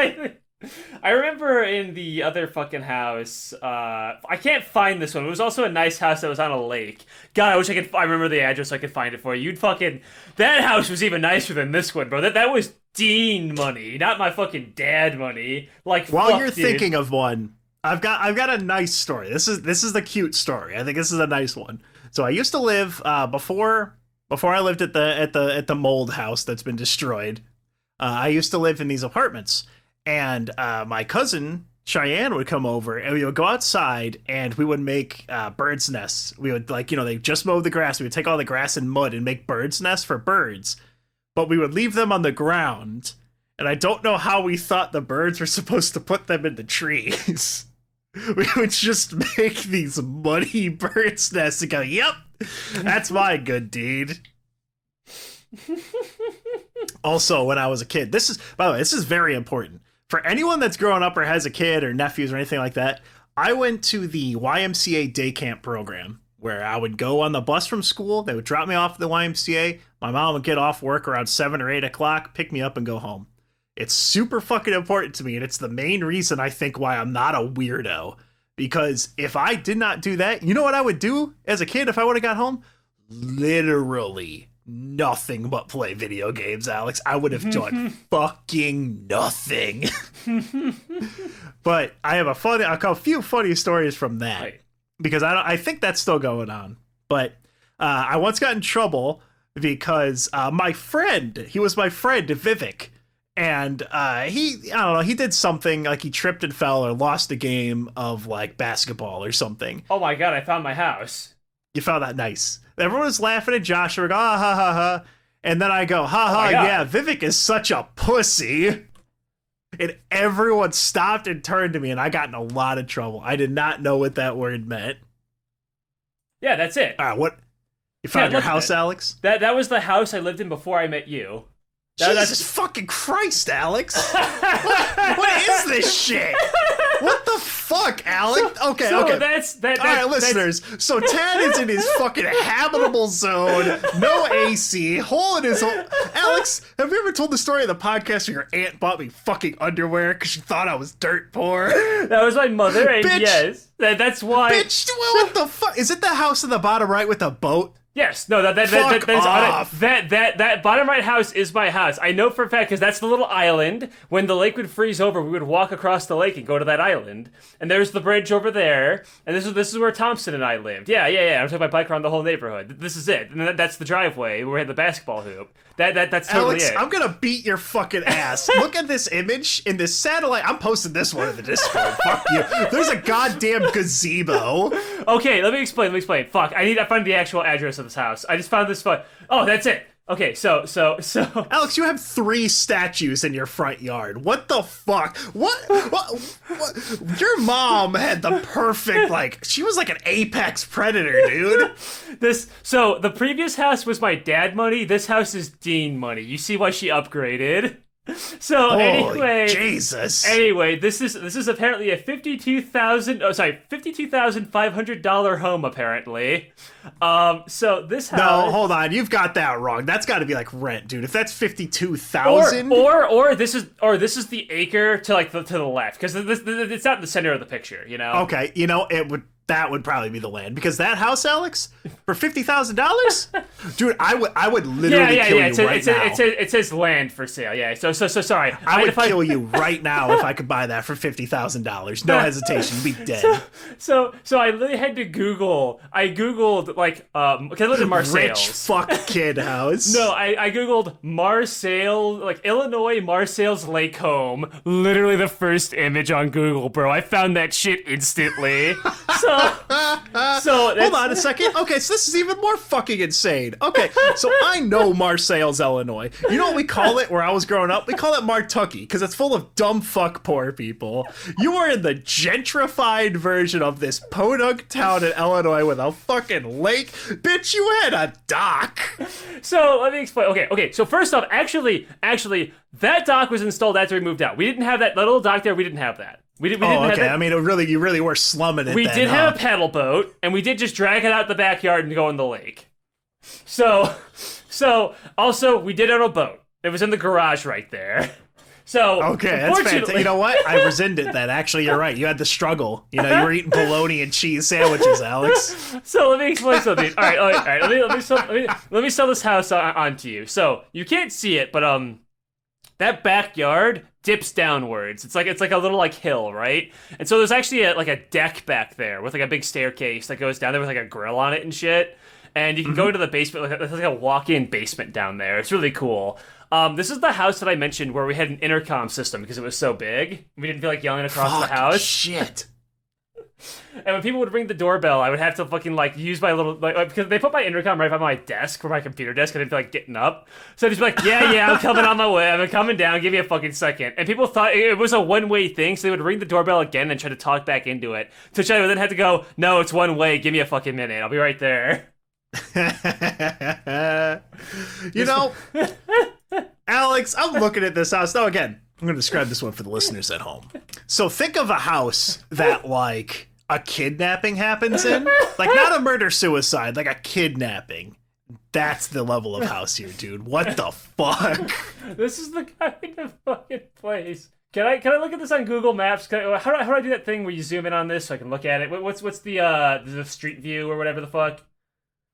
I remember in the other fucking house, I can't find this one. It was also a nice house that was on a lake. God, I wish I remember the address so I could find it for you. That house was even nicer than this one, bro. That was Dean money, not my fucking dad money. Like, while you're thinking of one, I've got a nice story. This is the cute story. I think this is a nice one. So I used to live before I lived at the mold house that's been destroyed. I used to live in these apartments. And my cousin, Cheyenne, would come over and we would go outside and we would make birds' nests. We would, they just mowed the grass. We would take all the grass and mud and make birds' nests for birds. But we would leave them on the ground. And I don't know how we thought the birds were supposed to put them in the trees. We would just make these muddy birds' nests and go, yep, that's my good deed. Also, when I was a kid, by the way, this is very important. For anyone that's growing up or has a kid or nephews or anything like that, I went to the YMCA day camp program where I would go on the bus from school. They would drop me off at the YMCA. My mom would get off work around 7 or 8 o'clock, pick me up and go home. It's super fucking important to me. And it's the main reason I think why I'm not a weirdo. Because if I did not do that, you know what I would do as a kid if I would have got home? Literally nothing but play video games, Aleks. I would have done fucking nothing. But I have a few funny stories from that, right? Because I think that's still going on. But I once got in trouble because my friend, Vivek, and he did something like he tripped and fell or lost a game of like basketball or something. Oh my god, I found my house. You found that? Nice. Everyone was laughing at Josh. We go, ha ha ha. And then I go, ha ha, yeah, Vivek is such a pussy. And everyone stopped and turned to me, and I got in a lot of trouble. I did not know what that word meant. Yeah, that's it. What? You found your house, Aleks? That was the house I lived in before I met you. Jesus fucking Christ, Aleks. What is this shit? What the fuck, Aleks? Okay. So all right, listeners. So Tad is in his fucking habitable zone, no AC, hole in his hole. Aleks, have you ever told the story of the podcast where your aunt bought me fucking underwear because she thought I was dirt poor? That was my mother, and bitch, yes, that's why. Bitch, what the fuck? Is it the house in the bottom right with the boat? Yes, no, that is off. that bottom right house is my house. I know for a fact because that's the little island. When the lake would freeze over, we would walk across the lake and go to that island. And there's the bridge over there. And this is where Thompson and I lived. Yeah. I'm taking my bike around the whole neighborhood. This is it. And that's the driveway where we had the basketball hoop. That's totally Alex, it. I'm gonna beat your fucking ass. Look at this image in this satellite. I'm posting this one in the Discord. Fuck you. There's a goddamn gazebo. Okay, let me explain. Fuck, I find the actual address of this house. I just found this fun. Oh, that's it. Okay, so Alex, you have 3 statues in your front yard. What the fuck? What? Your mom had the perfect, she was like an apex predator, dude. So the previous house was my dad money. This house is Dean money. You see why she upgraded? So Holy Jesus. Anyway, this is apparently a $52,500 home apparently. So this house. No, hold on, you've got that wrong. That's got to be like rent, dude. If that's 52,000, or this is the acre to the left because it's not in the center of the picture, you know. Okay, that would probably be the land because that house, Alex, for $50,000, dude, I would literally kill you right now. It says land for sale. Yeah. So sorry. I would kill you right now if I could buy that for $50,000. No hesitation, you'd be dead. So I literally had to Google. I googled because I lived in Marseille. Rich fuck kid house. No, I googled Marseille, Illinois, Marseille's lake home. Literally the first image on Google, bro. I found that shit instantly. So hold on a second. Okay, so this is even more fucking insane. Okay, so I know Marseille's Illinois. You know what we call it where I was growing up? We call it Martucky because it's full of dumb fuck poor people. You are in the gentrified version of this podunk town in Illinois with a fucking lake. Bitch, you had a dock. So let me explain. Okay. So first off, actually, that dock was installed after we moved out. We didn't have that little dock there. We didn't have that. We didn't have that. I mean, you really were slumming it. We did have a paddle boat, and we did just drag it out the backyard and go in the lake. So also we did own a boat. It was in the garage right there. So okay, that's fantastic. You know what? I rescind it then. Actually, you're right. You had the struggle. You were eating bologna and cheese sandwiches, Alex. So let me explain something. All right. Let me sell this house onto you. So you can't see it, but that backyard dips downwards. It's like a little hill, right? And so there's actually a deck back there with a big staircase that goes down there with a grill on it and shit. And you can go into the basement. There's a walk-in basement down there. It's really cool. This is the house that I mentioned where we had an intercom system because it was so big. We didn't feel like yelling across the house. Shit. And when people would ring the doorbell, I would have to fucking use my little because they put my intercom right by my desk, for my computer desk. I didn't feel like getting up, so I'd just be like, "Yeah, I'm coming on my way. I'm coming down. Give me a fucking second." And people thought it was a one-way thing, so they would ring the doorbell again and try to talk back into it. So I would then have to go, "No, it's one way. Give me a fucking minute. I'll be right there." Alex, I'm looking at this house now. Again, I'm going to describe this one for the listeners at home. So think of a house that a kidnapping happens in, not a murder-suicide, a kidnapping. That's the level of house here, dude. What the fuck? This is the kind of fucking place. Can I look at this on Google Maps? How do I do that thing where you zoom in on this so I can look at it? What's the street view or whatever the fuck?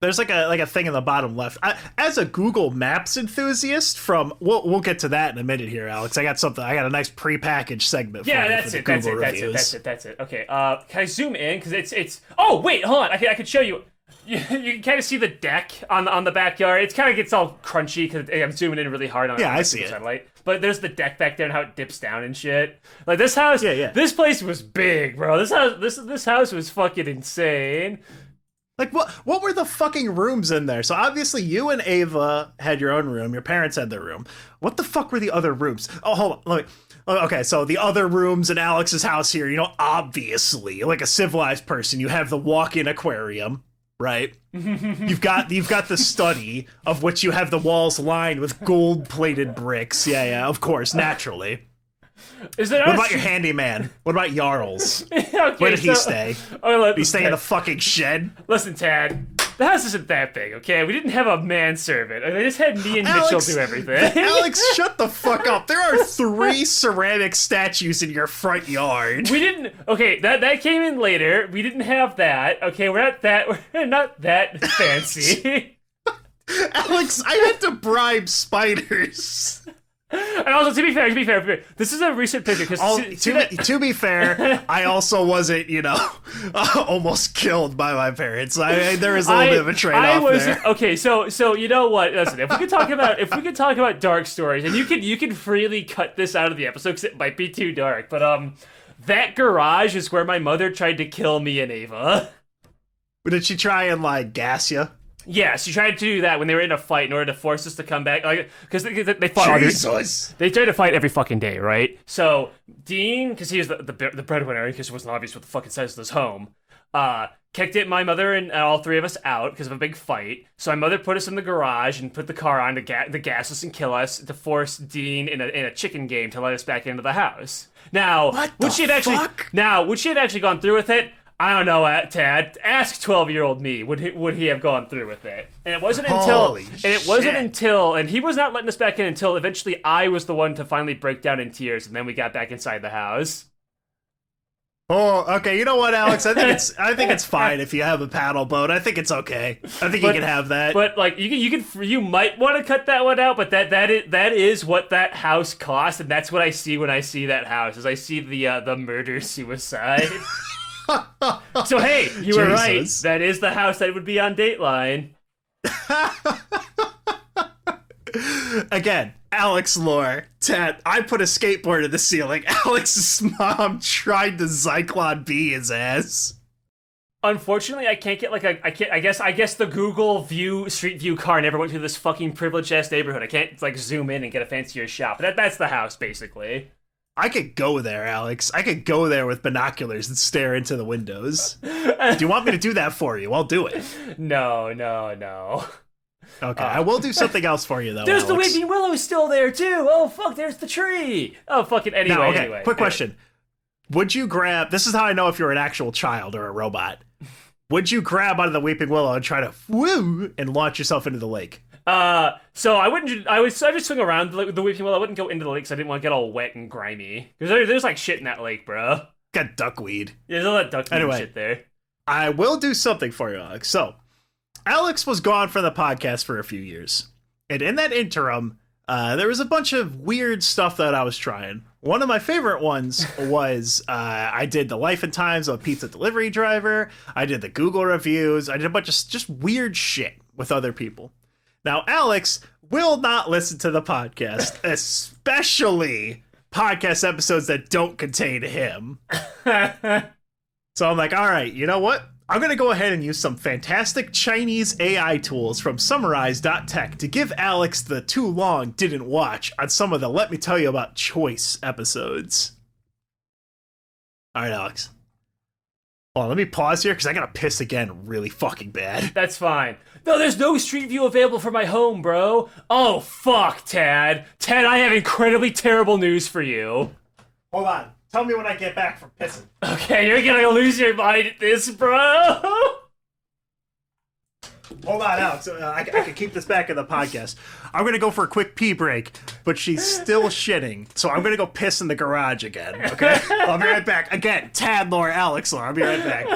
There's a thing in the bottom left. As a Google Maps enthusiast, we'll get to that in a minute here, Alex. I got a nice prepackaged segment. Yeah, that's it. That's it. Okay. Can I zoom in? Because it's. Oh wait, hold on. I could show you. You can kind of see the deck on the backyard. It kind of gets all crunchy because I'm zooming in really hard on. Yeah, I see it. Satellite. But there's the deck back there and how it dips down and shit. This house. Yeah. This place was big, bro. This house was fucking insane. What were the fucking rooms in there? So obviously you and Ava had your own room. Your parents had their room. What the fuck were the other rooms? Oh, hold on. Okay, so the other rooms in Alex's house here, obviously, like a civilized person, you have the walk-in aquarium, right? You've got the study, of which you have the walls lined with gold-plated bricks. Yeah, of course, naturally. What about your handyman? What about Jarls? Okay, Where did he stay? Did he stay in the fucking shed? Listen, Tad. The house isn't that big, okay? We didn't have a manservant. They just had me and Mitchell do everything. Alex, shut the fuck up. There are 3 ceramic statues in your front yard. We didn't. Okay, that came in later. We didn't have that. Okay, we're not that fancy. Alex, I had to bribe spiders. And also, to be fair, this is a recent picture. To be fair, I also wasn't, almost killed by my parents. There was a little bit of a trade-off there. Okay, so you know what? Listen, if we could talk about dark stories, and you can freely cut this out of the episode because it might be too dark. But that garage is where my mother tried to kill me and Ava. Did she try and gas you? Yeah, she tried to do that when they were in a fight in order to force us to come back, because they fought. Jesus. They tried to fight every fucking day, right? So Dean, because he was the breadwinner, because it wasn't obvious what the fucking size of this home, kicked my mother and all 3 of us out because of a big fight. So my mother put us in the garage and put the car on to gas us and kill us to force Dean in a chicken game to let us back into the house. Now, would she have actually gone through with it? I don't know, Tad. Ask 12-year-old me. Would he have gone through with it? And it wasn't until and he was not letting us back in until eventually I was the one to finally break down in tears, and then we got back inside the house. Oh, okay. You know what, Alex? I think it's fine if you have a paddle boat. I think it's okay. I think you can have that. But you might want to cut that one out. But that is what that house cost, and that's what I see when I see that house. Is I see the murder suicide. So hey, you were right. That is the house that would be on Dateline. Again, Alex lore. Tad, I put a skateboard in the ceiling. Alex's mom tried to Zyklon B his ass. Unfortunately, I can't get I guess the Google Street View car never went through this fucking privileged ass neighborhood. I can't zoom in and get a fancier shot. But that's the house basically. I could go there, Alex. I could go there with binoculars and stare into the windows. Do you want me to do that for you? I'll do it. No. Okay, I will do something else for you, though, There's Alex. The weeping willow is still there, too. Oh, fuck, there's the tree. Oh, fucking anyway. Quick question. Would you grab... This is how I know if you're an actual child or a robot. Would you grab out of the weeping willow and try to woo and launch yourself into the lake? So I wouldn't. I would just swing around the weeping willow. I wouldn't go into the lake because I didn't want to get all wet and grimy. Because there's shit in that lake, bro. Got duckweed. Yeah, there's all that duckweed shit there. I will do something for you, Alex. So, Alex was gone from the podcast for a few years. And in that interim, there was a bunch of weird stuff that I was trying. One of my favorite ones was I did the life and times of a pizza delivery driver. I did the Google reviews. I did a bunch of just weird shit with other people. Now, Alex will not listen to the podcast, especially podcast episodes that don't contain him. So I'm like, all right, you know what? I'm going to go ahead and use some fantastic Chinese AI tools from summarize.tech to give Alex the too long didn't watch on some of the Let Me Tell You About Choice episodes. All right, Alex. Hold on, let me pause here because I got to piss again really fucking bad. That's fine. No, there's no street view available for my home, bro. Oh, fuck, Tad. Tad, I have incredibly terrible news for you. Hold on. Tell me when I get back from pissing. Okay, you're gonna lose your mind at this, bro. Hold on, Alex. I can keep this back in the podcast. I'm going to go for a quick pee break, but she's still shitting, so I'm going to go piss in the garage again, okay? I'll be right back. Again, Tad lore, Alex lore. I'll be right back.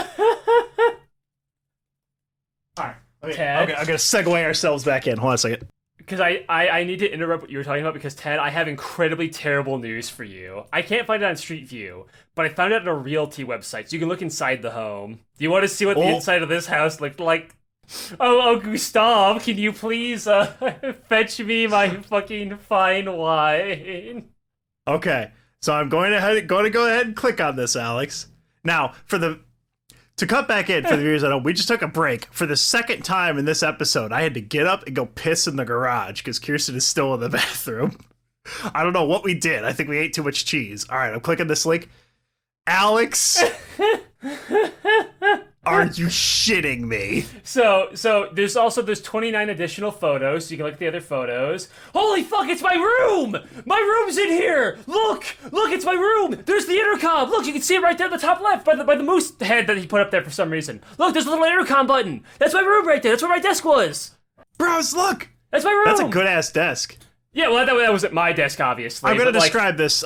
All right. Okay, I'm going to segue ourselves back in. Hold on a second. Because I need to interrupt what you were talking about because, Tad, I have incredibly terrible news for you. I can't find it on Street View, but I found it on a realty website, so you can look inside the home. Do you want to see what the inside of this house looked like? Oh, Gustav, can you please fetch me my fucking fine wine? Okay, so I'm going to go ahead and click on this, Alex. Now, to cut back in for the viewers at home, we just took a break. For the second time in this episode, I had to get up and go piss in the garage because Kirsten is still in the bathroom. I don't know what we did. I think we ate too much cheese. All right, I'm clicking this link. Alex, Are you shitting me? So there's 29 additional photos, so you can look at the other photos. Holy fuck, it's my room! My room's in here! Look, it's my room! There's the intercom! Look, you can see it right there at the top left by the moose head that he put up there for some reason. Look, there's a little intercom button! That's my room right there, that's where my desk was! Bros, look! That's my room! That's a good-ass desk. Yeah, well, that was at my desk, obviously. I'm gonna describe this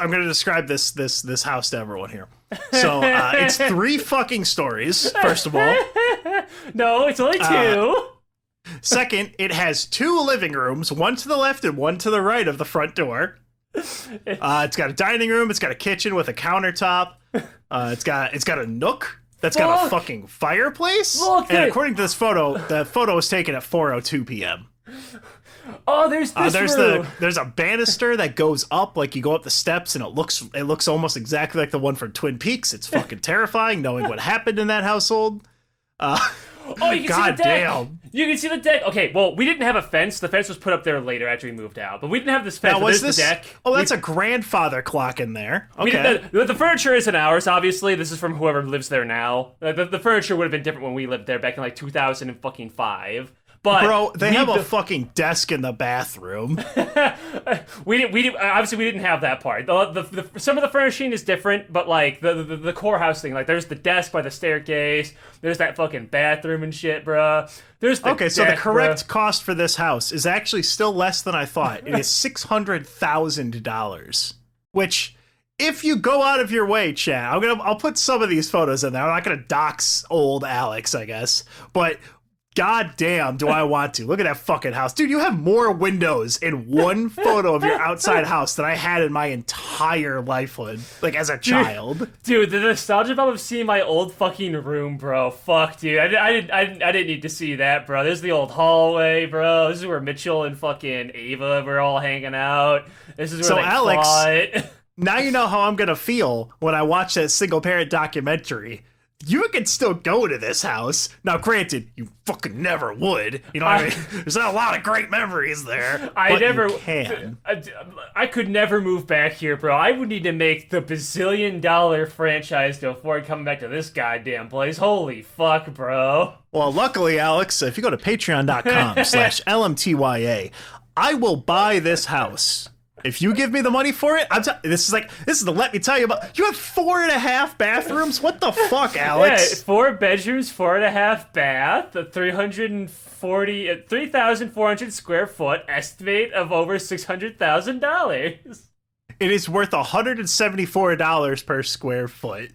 house to everyone here. So it's 3 fucking stories. First of all, no, it's only 2. Second, it has 2 living rooms, one to the left and one to the right of the front door. It's got a dining room. It's got a kitchen with a countertop. It's got a nook that's got a fucking fireplace. Look, and according to this photo, the photo was taken at 4:02 p.m. Oh, there's this room. There's a banister that goes up, like you go up the steps, and it looks almost exactly like the one from Twin Peaks. It's fucking terrifying knowing what happened in that household. Oh, you can see the deck. Damn. You can see the deck. Okay, well, we didn't have a fence. The fence was put up there later after we moved out, but we didn't have this fence. Now, there's the deck. Oh, that's a grandfather clock in there. Okay. The furniture isn't ours, obviously. This is from whoever lives there now. The furniture would have been different when we lived there back in like 2005. But bro, they have a fucking desk in the bathroom. we didn't have that part. Some of the furnishing is different, but like the core house thing, like there's the desk by the staircase, there's that fucking bathroom and shit, bro. There's the deck, so the correct cost for this house is actually still less than I thought. It is $600,000, which, if you go out of your way, chat, I'll put some of these photos in there. I'm not gonna dox old Aleks, I guess, but god damn, do I want to. Look at that fucking house. Dude, you have more windows in one photo of your outside house than I had in my entire lifehood, like as a child. Dude, the nostalgia bomb of seeing my old fucking room, bro. Fuck, dude. I didn't need to see that, bro. There's the old hallway, bro. This is where Mitchell and fucking Ava were all hanging out. This is where they Aleks, fought. Now you know how I'm gonna feel when I watch that single parent documentary. You can still go to this house. Now, granted, you fucking never would. You know what I mean? There's not a lot of great memories there. You can. I could never move back here, bro. I would need to make the bazillion-dollar franchise to afford coming back to this goddamn place. Holy fuck, bro. Well, luckily, Aleks, if you go to patreon.com/LMTYA, I will buy this house. If you give me the money for it, this is the let me tell you about. You have 4.5 bathrooms? What the fuck, Aleks? Yeah, 4 bedrooms, 4.5 bath, 3,400 square foot, estimate of over $600,000. It is worth $174 per square foot.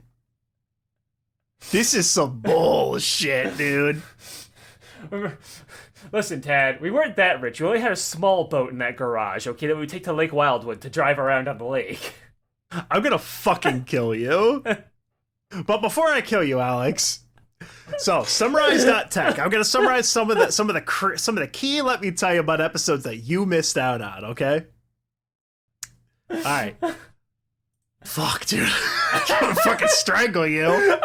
This is some bullshit, dude. Listen, Tad, we weren't that rich. We only had a small boat in that garage, okay, that we would take to Lake Wildwood to drive around on the lake. I'm gonna fucking kill you. But before I kill you, Aleks, so summarize.tech. I'm gonna summarize some of the key, let me tell you about episodes that you missed out on, okay? All right. Fuck, dude. I'm gonna fucking strangle you.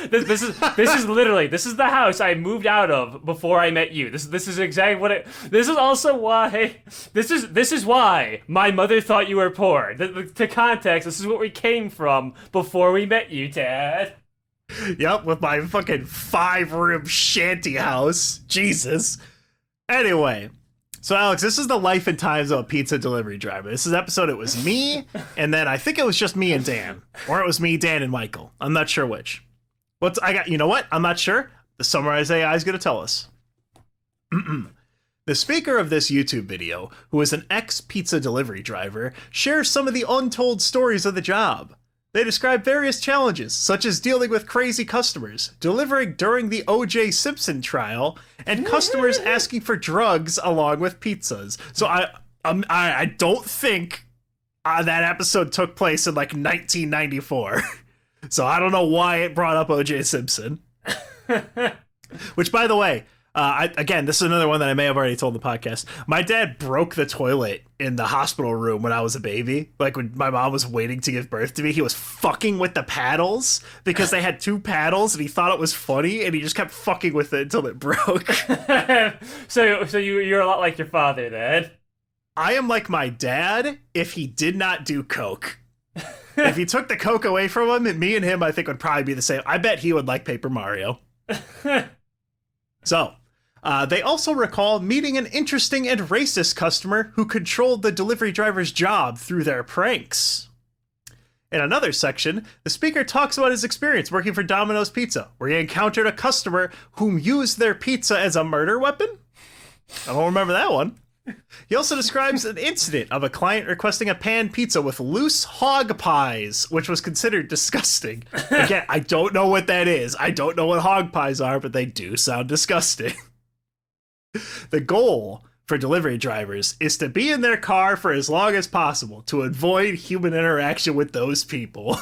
This is the house I moved out of before I met you. This is exactly what it. This is also why. This is why my mother thought you were poor. To context, this is what we came from before we met you, Tad. Yep, with my fucking 5-room shanty house. Jesus. Anyway. So, Aleks, this is the life and times of a pizza delivery driver. This is episode, it was me, and then I think it was just me and Dan. Or it was me, Dan, and Michael. I'm not sure which. You know what? I'm not sure. The Summarize AI is going to tell us. The speaker of this YouTube video, who is an ex-pizza delivery driver, shares some of the untold stories of the job. They describe various challenges, such as dealing with crazy customers, delivering during the O.J. Simpson trial, and customers asking for drugs along with pizzas. So I don't think that episode took place in like 1994. So I don't know why it brought up O.J. Simpson. Which, by the way, again, this is another one that I may have already told the podcast. My dad broke the toilet in the hospital room when I was a baby. Like when my mom was waiting to give birth to me, he was fucking with the paddles because they had 2 paddles and he thought it was funny and he just kept fucking with it until it broke. So you're a lot like your father then. I am like my dad if he did not do coke. If he took the coke away from him, me and him, I think, would probably be the same. I bet he would like Paper Mario. So, they also recall meeting an interesting and racist customer who controlled the delivery driver's job through their pranks. In another section, the speaker talks about his experience working for Domino's Pizza, where he encountered a customer whom used their pizza as a murder weapon. I don't remember that one. He also describes an incident of a client requesting a pan pizza with loose hogppies, which was considered disgusting. Again, I don't know what that is. I don't know what hogppies are, but they do sound disgusting. The goal for delivery drivers is to be in their car for as long as possible to avoid human interaction with those people.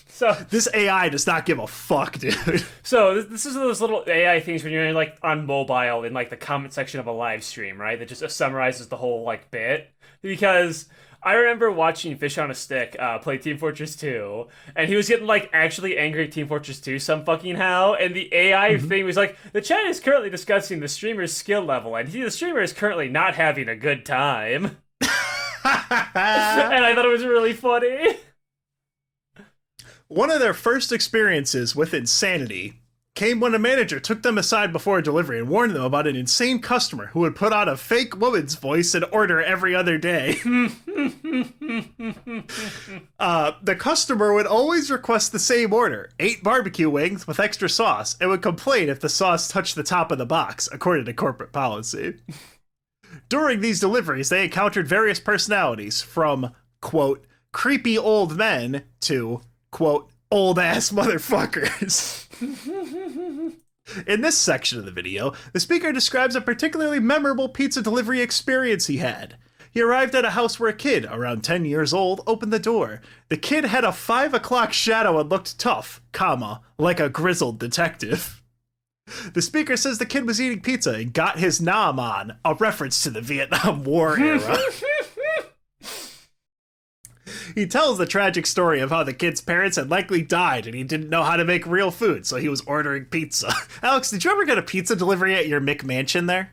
So this AI does not give a fuck, dude. So this is those little AI things when you're like on mobile in like the comment section of a live stream, right? That just summarizes the whole like bit. Because I remember watching Fish on a Stick play Team Fortress 2, and he was getting like actually angry at Team Fortress 2 some fucking how, and the AI thing was like, the chat is currently discussing the streamer's skill level, and the streamer is currently not having a good time. And I thought it was really funny. One of their first experiences with insanity came when a manager took them aside before a delivery and warned them about an insane customer who would put on a fake woman's voice and order every other day. The customer would always request the same order, 8 barbecue wings with extra sauce, and would complain if the sauce touched the top of the box, according to corporate policy. During these deliveries, they encountered various personalities, from, quote, creepy old men to, quote, old-ass motherfuckers. In this section of the video, the speaker describes a particularly memorable pizza delivery experience he had. He arrived at a house where a kid, around 10 years old, opened the door. The kid had a 5 o'clock shadow and looked tough, like a grizzled detective. The speaker says the kid was eating pizza and got his nom on, a reference to the Vietnam War era. He tells the tragic story of how the kid's parents had likely died and he didn't know how to make real food, so he was ordering pizza. Aleks, did you ever get a pizza delivery at your McMansion there?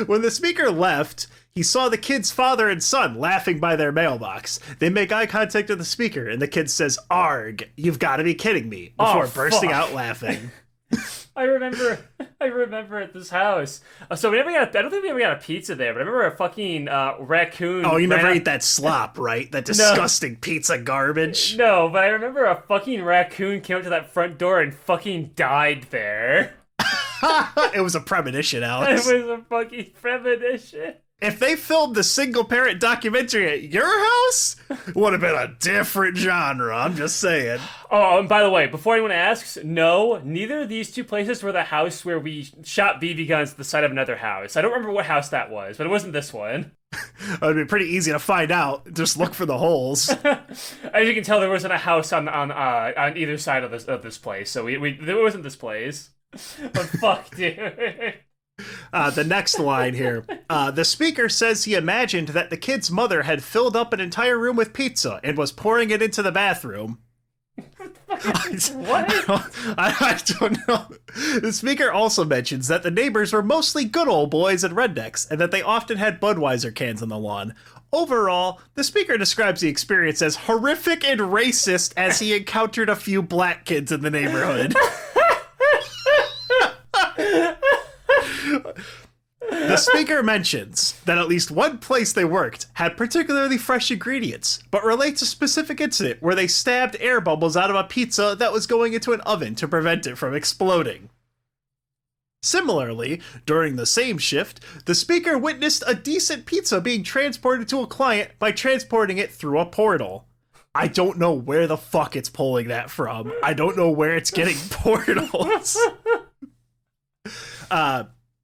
When the speaker left, he saw the kid's father and son laughing by their mailbox. They make eye contact with the speaker, and the kid says, "Arg, you've got to be kidding me," before bursting out laughing. I remember at this house. So I don't think we ever got a pizza there, but I remember a fucking raccoon. Oh, you never ate that slop, right? That disgusting pizza garbage? No, but I remember a fucking raccoon came up to that front door and fucking died there. It was a premonition, Aleks. It was a fucking premonition. If they filmed the single parent documentary at your house, it would have been a different genre, I'm just saying. Oh, and by the way, before anyone asks, no, neither of these two places were the house where we shot BB guns at the side of another house. I don't remember what house that was, but it wasn't this one. It would be pretty easy to find out. Just look for the holes. As you can tell, there wasn't a house on either side of this place, so it wasn't this place. But fuck, dude. The next line here. The speaker says he imagined that the kid's mother had filled up an entire room with pizza and was pouring it into the bathroom. What? I don't know. The speaker also mentions that the neighbors were mostly good old boys and rednecks, and that they often had Budweiser cans on the lawn. Overall, the speaker describes the experience as horrific and racist as he encountered a few black kids in the neighborhood. The speaker mentions that at least one place they worked had particularly fresh ingredients, but relates a specific incident where they stabbed air bubbles out of a pizza that was going into an oven to prevent it from exploding. Similarly, during the same shift, the speaker witnessed a decent pizza being transported to a client by transporting it through a portal. I don't know where the fuck it's pulling that from. I don't know where it's getting portals.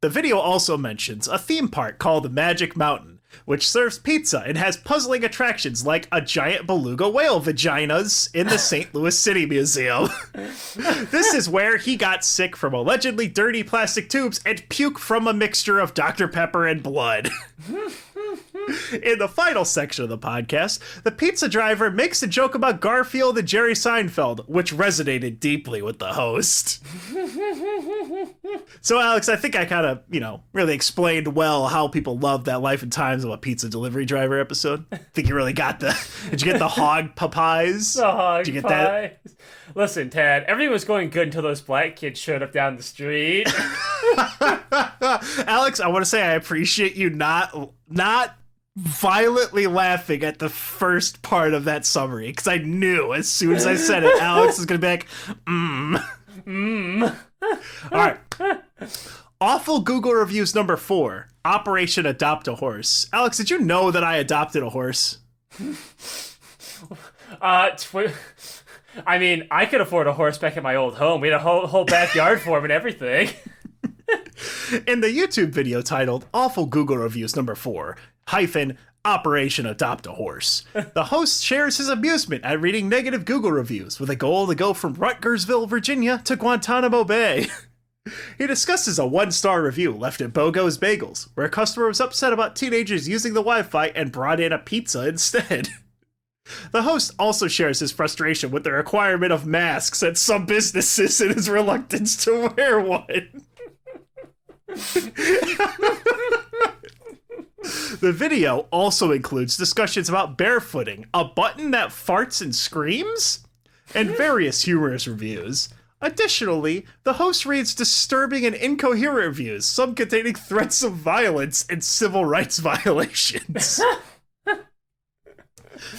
The video also mentions a theme park called Magic Mountain, which serves pizza and has puzzling attractions like a giant beluga whale vaginas in the St. Louis City Museum. This is where he got sick from allegedly dirty plastic tubes and puke from a mixture of Dr. Pepper and blood. In the final section of the podcast, the pizza driver makes a joke about Garfield and Jerry Seinfeld, which resonated deeply with the host. So, Aleks, I think I kind of, really explained well how people love that Life and Times of a Pizza Delivery Driver episode. I think you really got did you get the hogppies? The hog Did you get pie. That? Listen, Tad, everything was going good until those black kids showed up down the street. Aleks, I want to say I appreciate you not violently laughing at the first part of that summary, because I knew as soon as I said it, Aleks was going to be like, All right. Awful Google reviews number 4. Operation Adopt a Horse. Aleks, did you know that I adopted a horse? I mean, I could afford a horse back at my old home. We had a whole backyard for him and everything. In the YouTube video titled Awful Google Reviews number 4, Operation Adopt a Horse, the host shares his amusement at reading negative Google reviews with a goal to go from Rutgersville, Virginia to Guantanamo Bay. He discusses a 1-star review left at Bogo's Bagels, where a customer was upset about teenagers using the Wi-Fi and brought in a pizza instead. The host also shares his frustration with the requirement of masks at some businesses and his reluctance to wear one. The video also includes discussions about barefooting, a button that farts and screams, and various humorous reviews. Additionally, the host reads disturbing and incoherent reviews, some containing threats of violence and civil rights violations. The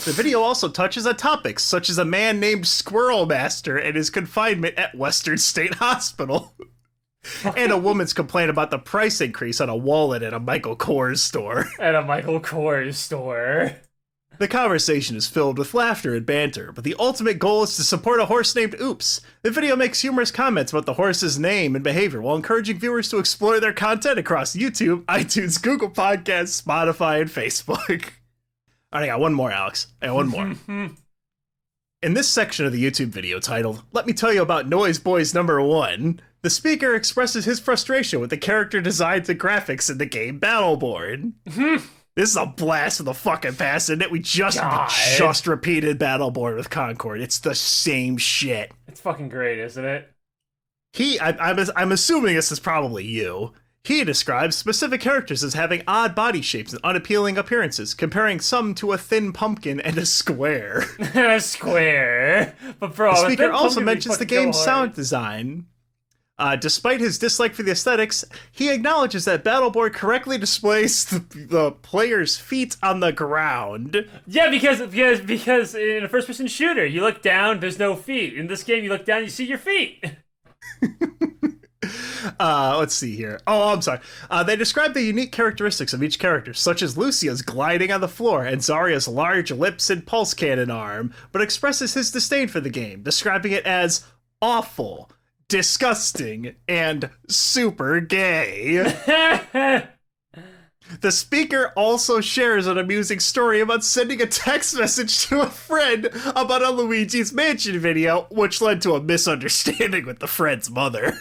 video also touches on topics such as a man named Squirrel Master and his confinement at Western State Hospital, and a woman's complaint about the price increase on a wallet at a Michael Kors store. The conversation is filled with laughter and banter, but the ultimate goal is to support a horse named Oops. The video makes humorous comments about the horse's name and behavior while encouraging viewers to explore their content across YouTube, iTunes, Google Podcasts, Spotify, and Facebook. All right, I got one more, Aleks. I got one more. In this section of the YouTube video titled, Let Me Tell You About Noyz Boys Number 1, the speaker expresses his frustration with the character designs and graphics in the game Battleborn. This is a blast of the fucking past, isn't it? We just repeated Battleborn with Concord. It's the same shit. It's fucking great, isn't it? I'm assuming this is probably you. He describes specific characters as having odd body shapes and unappealing appearances, comparing some to a thin pumpkin and a square. A square? But bro, the speaker also mentions the game's sound design. Despite his dislike for the aesthetics, he acknowledges that Battleborn correctly displays the player's feet on the ground. Yeah, because in a first-person shooter, you look down, there's no feet. In this game, you look down, you see your feet. Let's see here. Oh, I'm sorry. They describe the unique characteristics of each character, such as Lucia's gliding on the floor and Zarya's large lips and pulse cannon arm, but expresses his disdain for the game, describing it as awful, disgusting, and super gay. The speaker also shares an amusing story about sending a text message to a friend about a Luigi's Mansion video, which led to a misunderstanding with the friend's mother.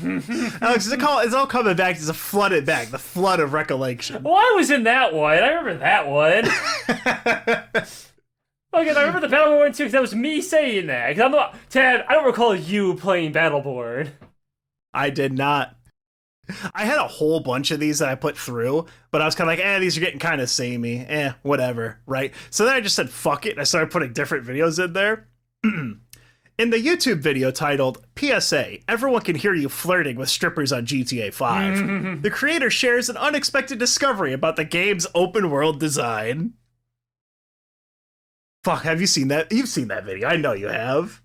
Aleks, it's all coming back. It's a flooded back, the flood of recollection. Well, I was in that one. I remember that one. Okay, I remember the Battleborn too, because that was me saying that. Because Tad, I don't recall you playing Battleborn. I did not. I had a whole bunch of these that I put through, but I was kind of like, these are getting kind of samey. Whatever, right? So then I just said, fuck it, and I started putting different videos in there. In the YouTube video titled, PSA, Everyone Can Hear You Flirting with Strippers on GTA 5, the creator shares an unexpected discovery about the game's open world design. Fuck, have you seen that? You've seen that video. I know you have.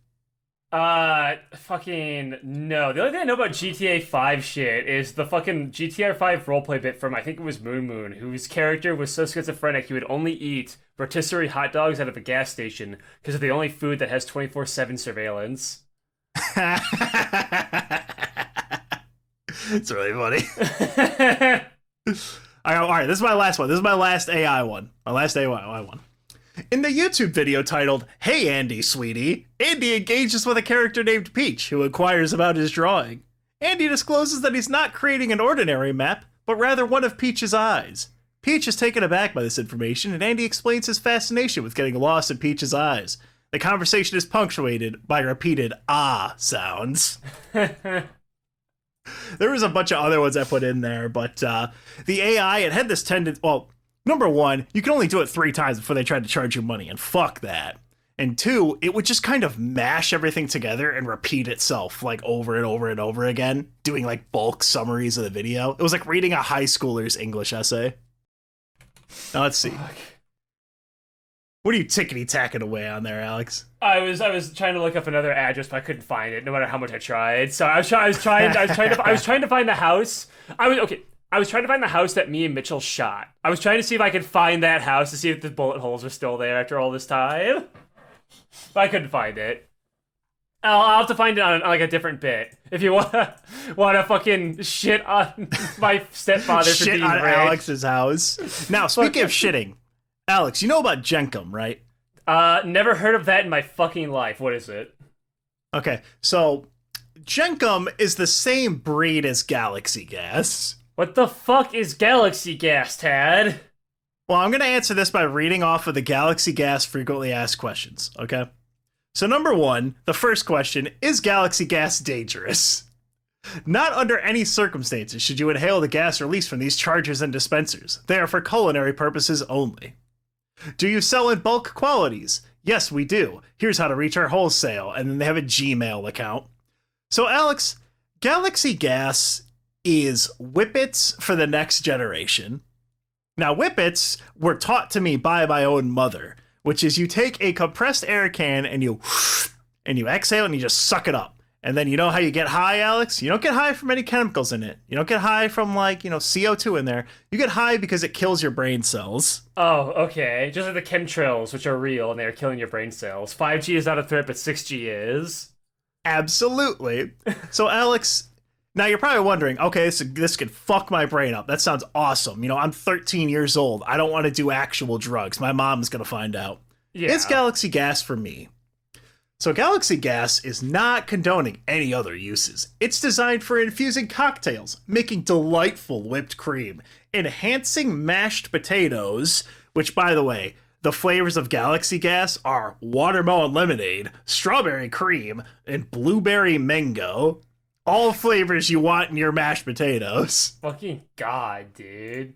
Fucking no. The only thing I know about GTA 5 shit is the fucking GTA 5 roleplay bit from, I think it was Moon, whose character was so schizophrenic he would only eat rotisserie hot dogs out of a gas station because they're the only food that has 24/7 surveillance. It's really funny. All right, this is my last one. This is my last AI one. My last AI one. In the YouTube video titled, Hey Andy, Sweetie, Andy engages with a character named Peach, who inquires about his drawing. Andy discloses that he's not creating an ordinary map, but rather one of Peach's eyes. Peach is taken aback by this information, and Andy explains his fascination with getting lost in Peach's eyes. The conversation is punctuated by repeated ah sounds. There was a bunch of other ones I put in there, but the AI, it had this tendency. Well, number one, you can only do it 3 times before they tried to charge you money, and fuck that. And 2, it would just kind of mash everything together and repeat itself like over and over and over again, doing like bulk summaries of the video. It was like reading a high schooler's English essay. Now let's see. Fuck. What are you tickety-tacking away on there, Aleks? I was trying to look up another address, but I couldn't find it, no matter how much I tried. So I was trying to find the house. I was trying to find the house that me and Mitchell shot. I was trying to see if I could find that house to see if the bullet holes were still there after all this time. But I couldn't find it. I'll have to find it on like a different bit. If you wanna fucking shit on my stepfather for being on rich. Alex's house. Now, speaking of shitting, Aleks, you know about Jenkum, right? Never heard of that in my fucking life. What is it? Okay, so Jenkum is the same breed as Galaxy Gas. What the fuck is Galaxy Gas, Tad? Well, I'm going to answer this by reading off of the Galaxy Gas frequently asked questions, okay? So number 1, the first question, is Galaxy Gas dangerous? Not under any circumstances should you inhale the gas released from these chargers and dispensers. They are for culinary purposes only. Do you sell in bulk quantities? Yes, we do. Here's how to reach our wholesale. And then they have a Gmail account. So, Aleks, Galaxy Gas is whippets for the next generation. Now, whippets were taught to me by my own mother, which is you take a compressed air can and you exhale and you just suck it up. And then you know how you get high, Aleks? You don't get high from any chemicals in it. You don't get high from CO2 in there. You get high because it kills your brain cells. Oh, okay. Just like the chemtrails, which are real and they're killing your brain cells. 5G is not a threat, but 6G is. Absolutely. So, Aleks, now you're probably wondering, okay, this could fuck my brain up. That sounds awesome. I'm 13 years old. I don't want to do actual drugs. My mom's going to find out. Yeah. Is Galaxy Gas for me? So Galaxy Gas is not condoning any other uses. It's designed for infusing cocktails, making delightful whipped cream, enhancing mashed potatoes, which, by the way, the flavors of Galaxy Gas are watermelon lemonade, strawberry cream, and blueberry mango. All flavors you want in your mashed potatoes. Fucking God, dude.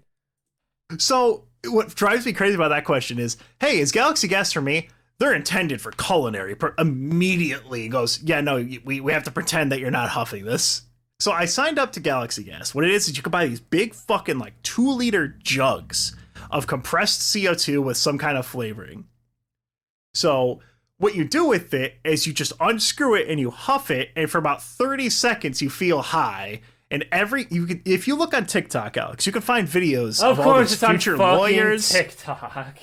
So what drives me crazy about that question is, hey, is Galaxy Gas for me? They're intended for culinary. Immediately goes, yeah, no, we have to pretend that you're not huffing this. So I signed up to Galaxy Gas. What it is you can buy these big fucking 2-liter jugs of compressed CO2 with some kind of flavoring. So what you do with it is you just unscrew it and you huff it, and for about 30 seconds you feel high. And if you look on TikTok, Aleks, you can find videos of all these future lawyers, TikTok,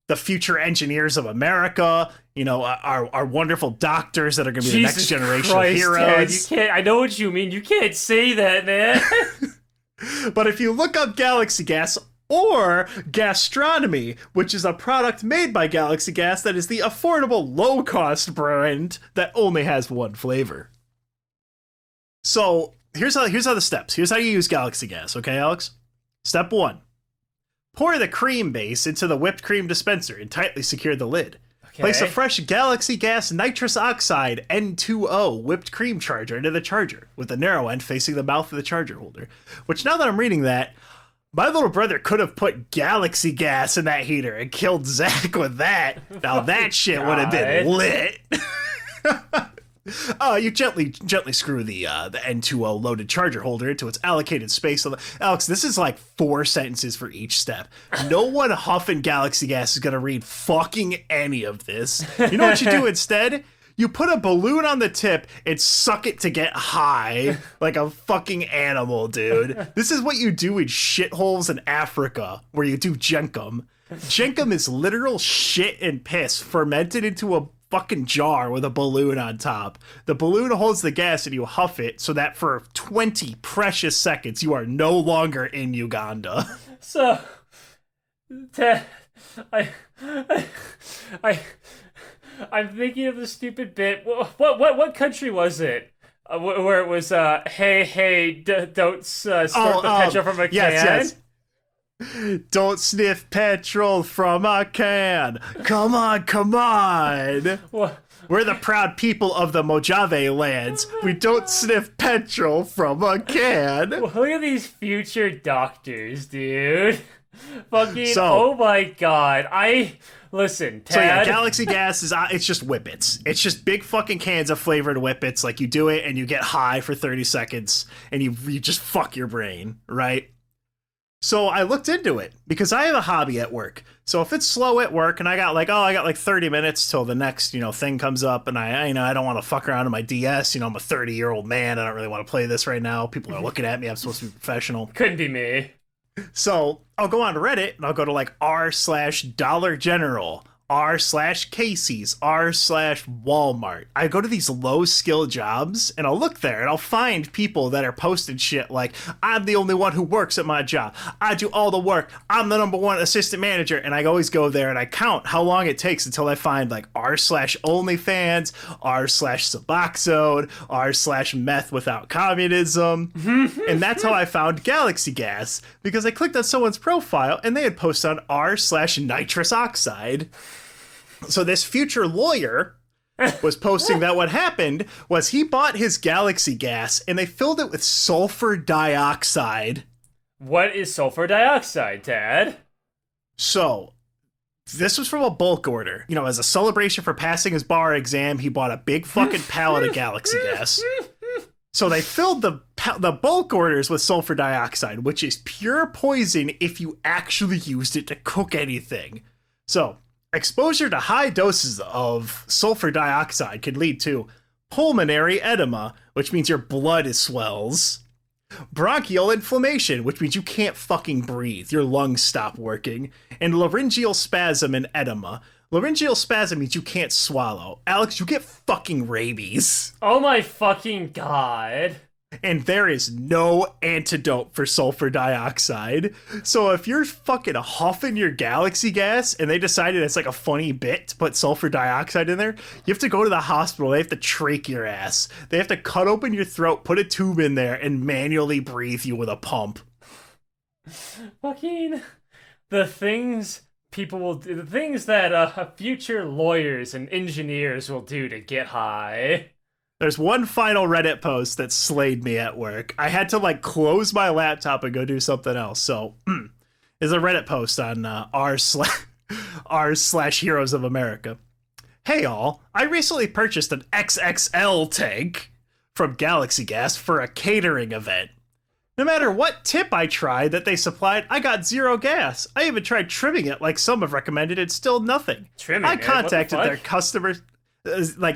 the future engineers of America, our wonderful doctors that are going to be the next generation of heroes. Ted, you can't. I know what you mean. You can't say that, man. But if you look up Galaxy Gas or Gastronomy, which is a product made by Galaxy Gas that is the affordable, low-cost brand that only has one flavor. So here's how the steps. Here's how you use Galaxy Gas, okay, Aleks? Step 1. Pour the cream base into the whipped cream dispenser and tightly secure the lid. Okay. Place a fresh Galaxy Gas nitrous oxide N2O whipped cream charger into the charger, with the narrow end facing the mouth of the charger holder. Which, now that I'm reading that, my little brother could have put Galaxy Gas in that heater and killed Zach with that. Now that shit would have been lit. You gently screw the N2O loaded charger holder into its allocated space. Aleks, this is 4 sentences for each step. No one huffing Galaxy Gas is going to read fucking any of this. You know what you do instead? You put a balloon on the tip and suck it to get high like a fucking animal, dude. This is what you do in shitholes in Africa where you do jenkum. Jenkum is literal shit and piss fermented into a fucking jar with a balloon on top. The balloon holds the gas and you huff it so that for 20 precious seconds you are no longer in Uganda. So, I'm thinking of the stupid bit. What country was it? Where it was, don't snort the petrol from a can? Yes. Don't sniff petrol from a can. Come on, come on. What? We're the proud people of the Mojave lands. We don't sniff petrol from a can. Look at these future doctors, dude. Fucking, So- oh my god. Listen, Tad. So yeah, Galaxy Gas is it's just whippets. It's just big fucking cans of flavored whippets. Like you do it and you get high for 30 seconds and you just fuck your brain, right? So I looked into it because I have a hobby at work. So if it's slow at work and I got like 30 minutes till the next, thing comes up and I don't want to fuck around on my DS. I'm a 30-year-old man. I don't really want to play this right now. People are looking at me. I'm supposed to be professional. Couldn't be me. So I'll go on Reddit and I'll go to like r/Dollar General, r/Casey's, r/Walmart. I go to these low skill jobs and I'll look there and I'll find people that are posting shit like, I'm the only one who works at my job. I do all the work. I'm the #1 assistant manager. And I always go there and I count how long it takes until I find like r/OnlyFans, r/Suboxone, r/Meth Without Communism. And that's how I found Galaxy Gas, because I clicked on someone's profile and they had posted on r/nitrous oxide. So this future lawyer was posting that what happened was he bought his Galaxy Gas and they filled it with sulfur dioxide. What is sulfur dioxide, Tad? So this was from a bulk order. As a celebration for passing his bar exam, he bought a big fucking pallet of Galaxy Gas. So they filled the bulk orders with sulfur dioxide, which is pure poison if you actually used it to cook anything. So exposure to high doses of sulfur dioxide could lead to pulmonary edema, which means your blood swells, bronchial inflammation, which means you can't fucking breathe, your lungs stop working, and laryngeal spasm and edema. Laryngeal spasm means you can't swallow. Aleks, you get fucking rabies. Oh my fucking god. And there is no antidote for sulfur dioxide. So if you're fucking huffing your Galaxy Gas and they decided it's like a funny bit to put sulfur dioxide in there, you have to go to the hospital. They have to trach your ass. They have to cut open your throat, put a tube in there, and manually breathe you with a pump. Fucking the things people will do, the things that future lawyers and engineers will do to get high. There's one final Reddit post that slayed me at work. I had to close my laptop and go do something else. So there's a Reddit post on r/Heroes of America. Hey all, I recently purchased an XXL tank from Galaxy Gas for a catering event. No matter what tip I tried that they supplied, I got zero gas. I even tried trimming it like some have recommended, it's still nothing. I contacted their customers,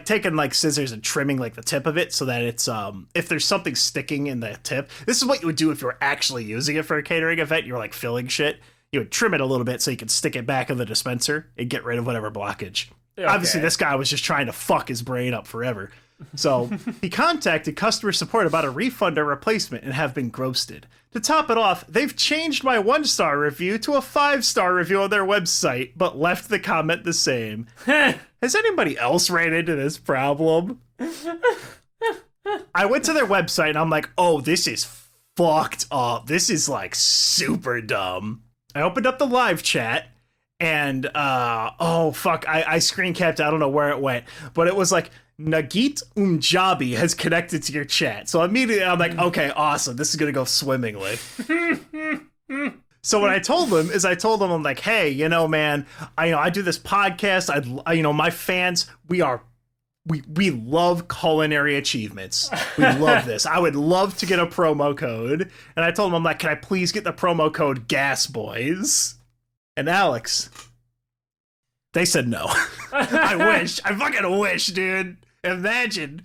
taking scissors and trimming the tip of it so that it's if there's something sticking in the tip. This is what you would do if you were actually using it for a catering event. You were filling shit. You would trim it a little bit so you could stick it back in the dispenser and get rid of whatever blockage. Okay. Obviously, this guy was just trying to fuck his brain up forever. So he contacted customer support about a refund or replacement and have been ghosted. To top it off, they've changed my 1-star review to a 5-star review on their website, but left the comment the same. Has anybody else ran into this problem? I went to their website and I'm like, oh, this is fucked up. This is super dumb. I opened up the live chat and oh fuck, I screen capped. I don't know where it went, but it was Nagit Umjabi has connected to your chat. So immediately I'm like, okay, awesome. This is going to go swimmingly. So what I told him, I'm like, hey, man, I do this podcast. My fans, we love culinary achievements. We love this. I would love to get a promo code. And I told him, I'm like, can I please get the promo code GasBoys? And Aleks, they said no. I fucking wish, dude. Imagine,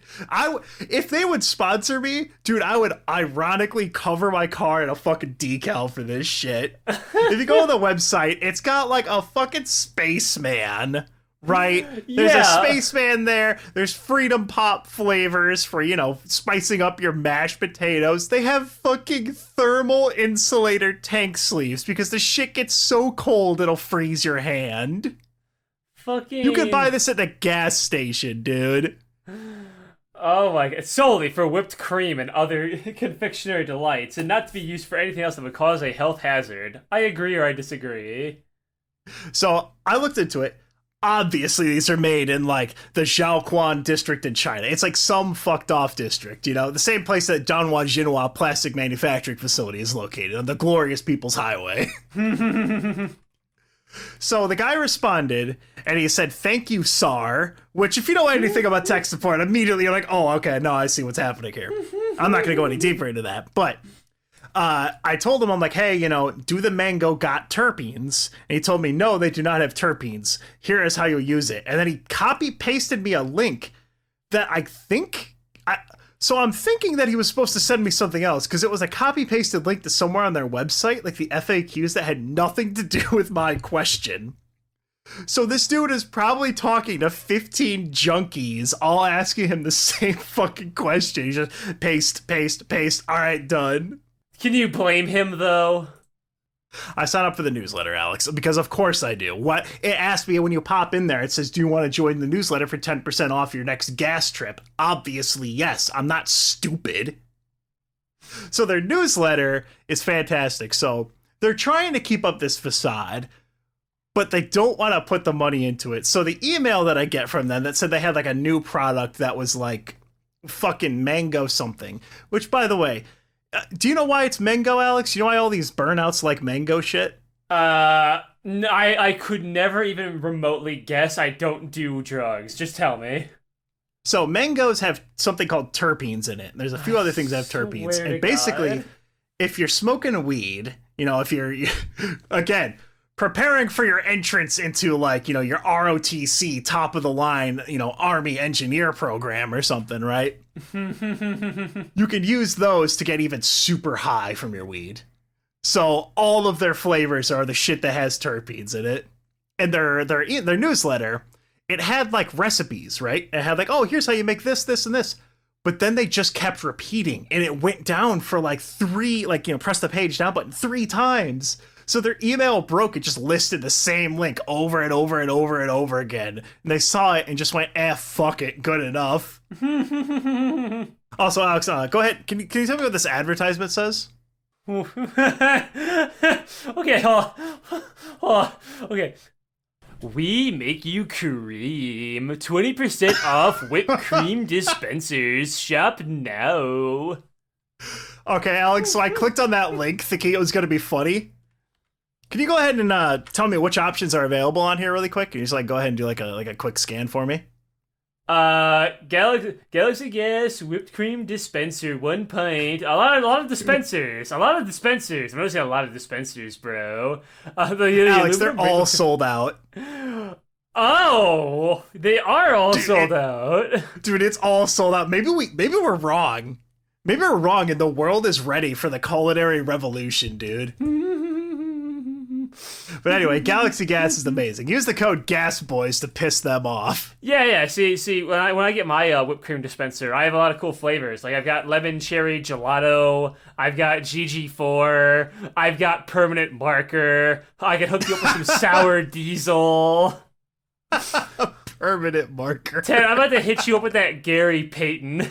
if they would sponsor me, dude, I would ironically cover my car in a fucking decal for this shit. If you go on the website, it's got a fucking spaceman, right? There's a spaceman there. There's Freedom Pop flavors for, spicing up your mashed potatoes. They have fucking thermal insulator tank sleeves because the shit gets so cold it'll freeze your hand. Fucking... You could buy this at the gas station, dude. Oh my god. Solely for whipped cream and other confectionery delights, and not to be used for anything else that would cause a health hazard. I agree or I disagree. So I looked into it. Obviously, these are made in like the Zhaoquan district in China. It's like some fucked off district, you know, the same place that Danhua Jinhua plastic manufacturing facility is located on the glorious People's Highway. So the guy responded and he said, "Thank you, Sar," which if you know anything about tech support, immediately you're like, oh, okay, no, I see what's happening here. I'm not going to go any deeper into that. But I told him, I'm like, hey, you know, do the mango got terpenes? And he told me, no, they do not have terpenes. Here is how you'll use it. And then he copy pasted me a link that I think... So I'm thinking that he was supposed to send me something else because it was a copy-pasted link to somewhere on their website, like the FAQs that had nothing to do with my question. So this dude is probably talking to 15 junkies, all asking him the same fucking question. He's just paste, paste, paste. All right, done. Can you blame him, though? I signed up for the newsletter, Aleks, because of course I do. What it asked me when you pop in there, it says, do you want to join the newsletter for 10% off your next gas trip? Obviously, yes. I'm not stupid. So their newsletter is fantastic. So they're trying to keep up this facade, but they don't want to put the money into it. So the email that I get from them that said they had like a new product that was like fucking mango something, which by the way, do you know why it's mango, Aleks? You know why all these burnouts like mango shit? No, I could never even remotely guess. I don't do drugs. Just tell me. So mangoes have something called terpenes in it. There's a few other things that have terpenes. And basically, if you're smoking a weed, you know, if you're, again, preparing for your entrance into like, you know, your ROTC top of the line, you know, Army engineer program or something, right? You can use those to get even super high from your weed. So all of their flavors are the shit that has terpenes in it. And their newsletter, it had like recipes, right? It had like, oh, here's how you make this, this, and this. But then they just kept repeating and it went down for like press the page down button 3 times. So their email broke. It just listed the same link over and over and over and over again. And they saw it and just went, fuck it, good enough. Also, Aleks, go ahead. Can you tell me what this advertisement says? Okay, okay. We make you cream. 20% off whipped cream dispensers. Shop now. Okay, Aleks, so I clicked on that link thinking it was going to be funny. Can you go ahead and tell me which options are available on here really quick? Can you just like go ahead and do like a quick scan for me? Galaxy Gas whipped cream dispenser 1 pint. A lot of dispensers. I'm noticing a lot of dispensers, bro. Aleks, they're all sold out. Oh, they are all sold out. Dude, it's all sold out. Maybe we're wrong. Maybe we're wrong, and the world is ready for the culinary revolution, dude. But anyway, Galaxy Gas is amazing. Use the code GASBOYS to piss them off. Yeah. See, when I get my whipped cream dispenser, I have a lot of cool flavors. Like I've got lemon cherry gelato, I've got GG4, I've got permanent marker. I can hook you up with some sour diesel. Permanent marker. Ted, I'm about to hit you up with that Gary Payton.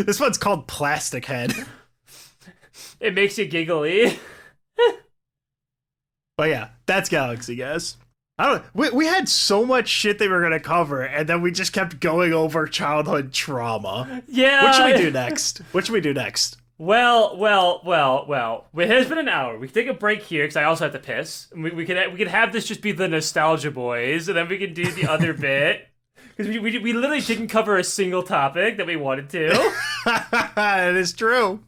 This one's called Plastic Head. It makes you giggly. But yeah, that's Galaxy Gas. I don't know. We had so much shit they were going to cover, and then we just kept going over childhood trauma. Yeah. What should we do next? Well. It has been an hour. We can take a break here because I also have to piss. We could have this just be the Nostalgia Boys, and then we can do the other bit. Because we literally didn't cover a single topic that we wanted to. That is true.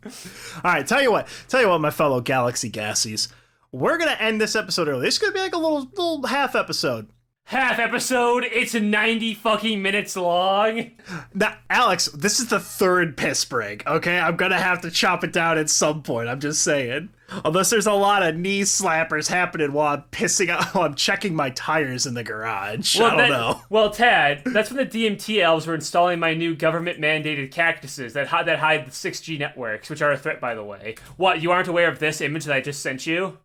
All right, tell you what, my fellow Galaxy Gassies. We're going to end this episode early. This is going to be like a little half episode. Half episode? It's 90 fucking minutes long. Now, Aleks, this is the 3rd piss break, okay? I'm going to have to chop it down at some point. I'm just saying. Unless there's a lot of knee slappers happening while I'm checking my tires in the garage. I don't know. Well, Tad, that's when the DMT elves were installing my new government-mandated cactuses that hide the 6G networks, which are a threat, by the way. What, you aren't aware of this image that I just sent you?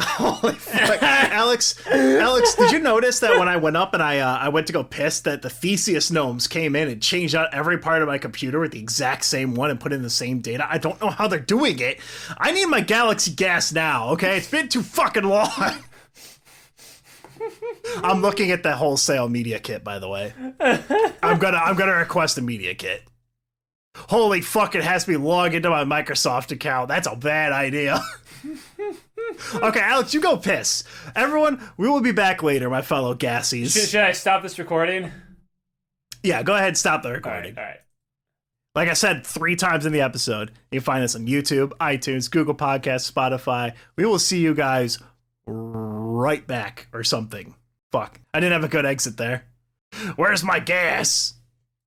Holy fuck. Alex, did you notice that when I went up and I went to go piss, that the Theseus gnomes came in and changed out every part of my computer with the exact same one and put in the same data? I don't know how they're doing it. I need my Galaxy gas now, okay? It's been too fucking long. I'm looking at the wholesale media kit, by the way. I'm gonna request a media kit. Holy fuck, it has me log into my Microsoft account. That's a bad idea. Okay, Alex, you go piss. Everyone, we will be back later, my fellow gassies. Should I stop this recording? Yeah, go ahead and stop the recording. All right. Like I said 3 times in the episode, you can find us on YouTube, iTunes, Google Podcasts, Spotify. We will see you guys right back or something. Fuck, I didn't have a good exit there. Where's my gas?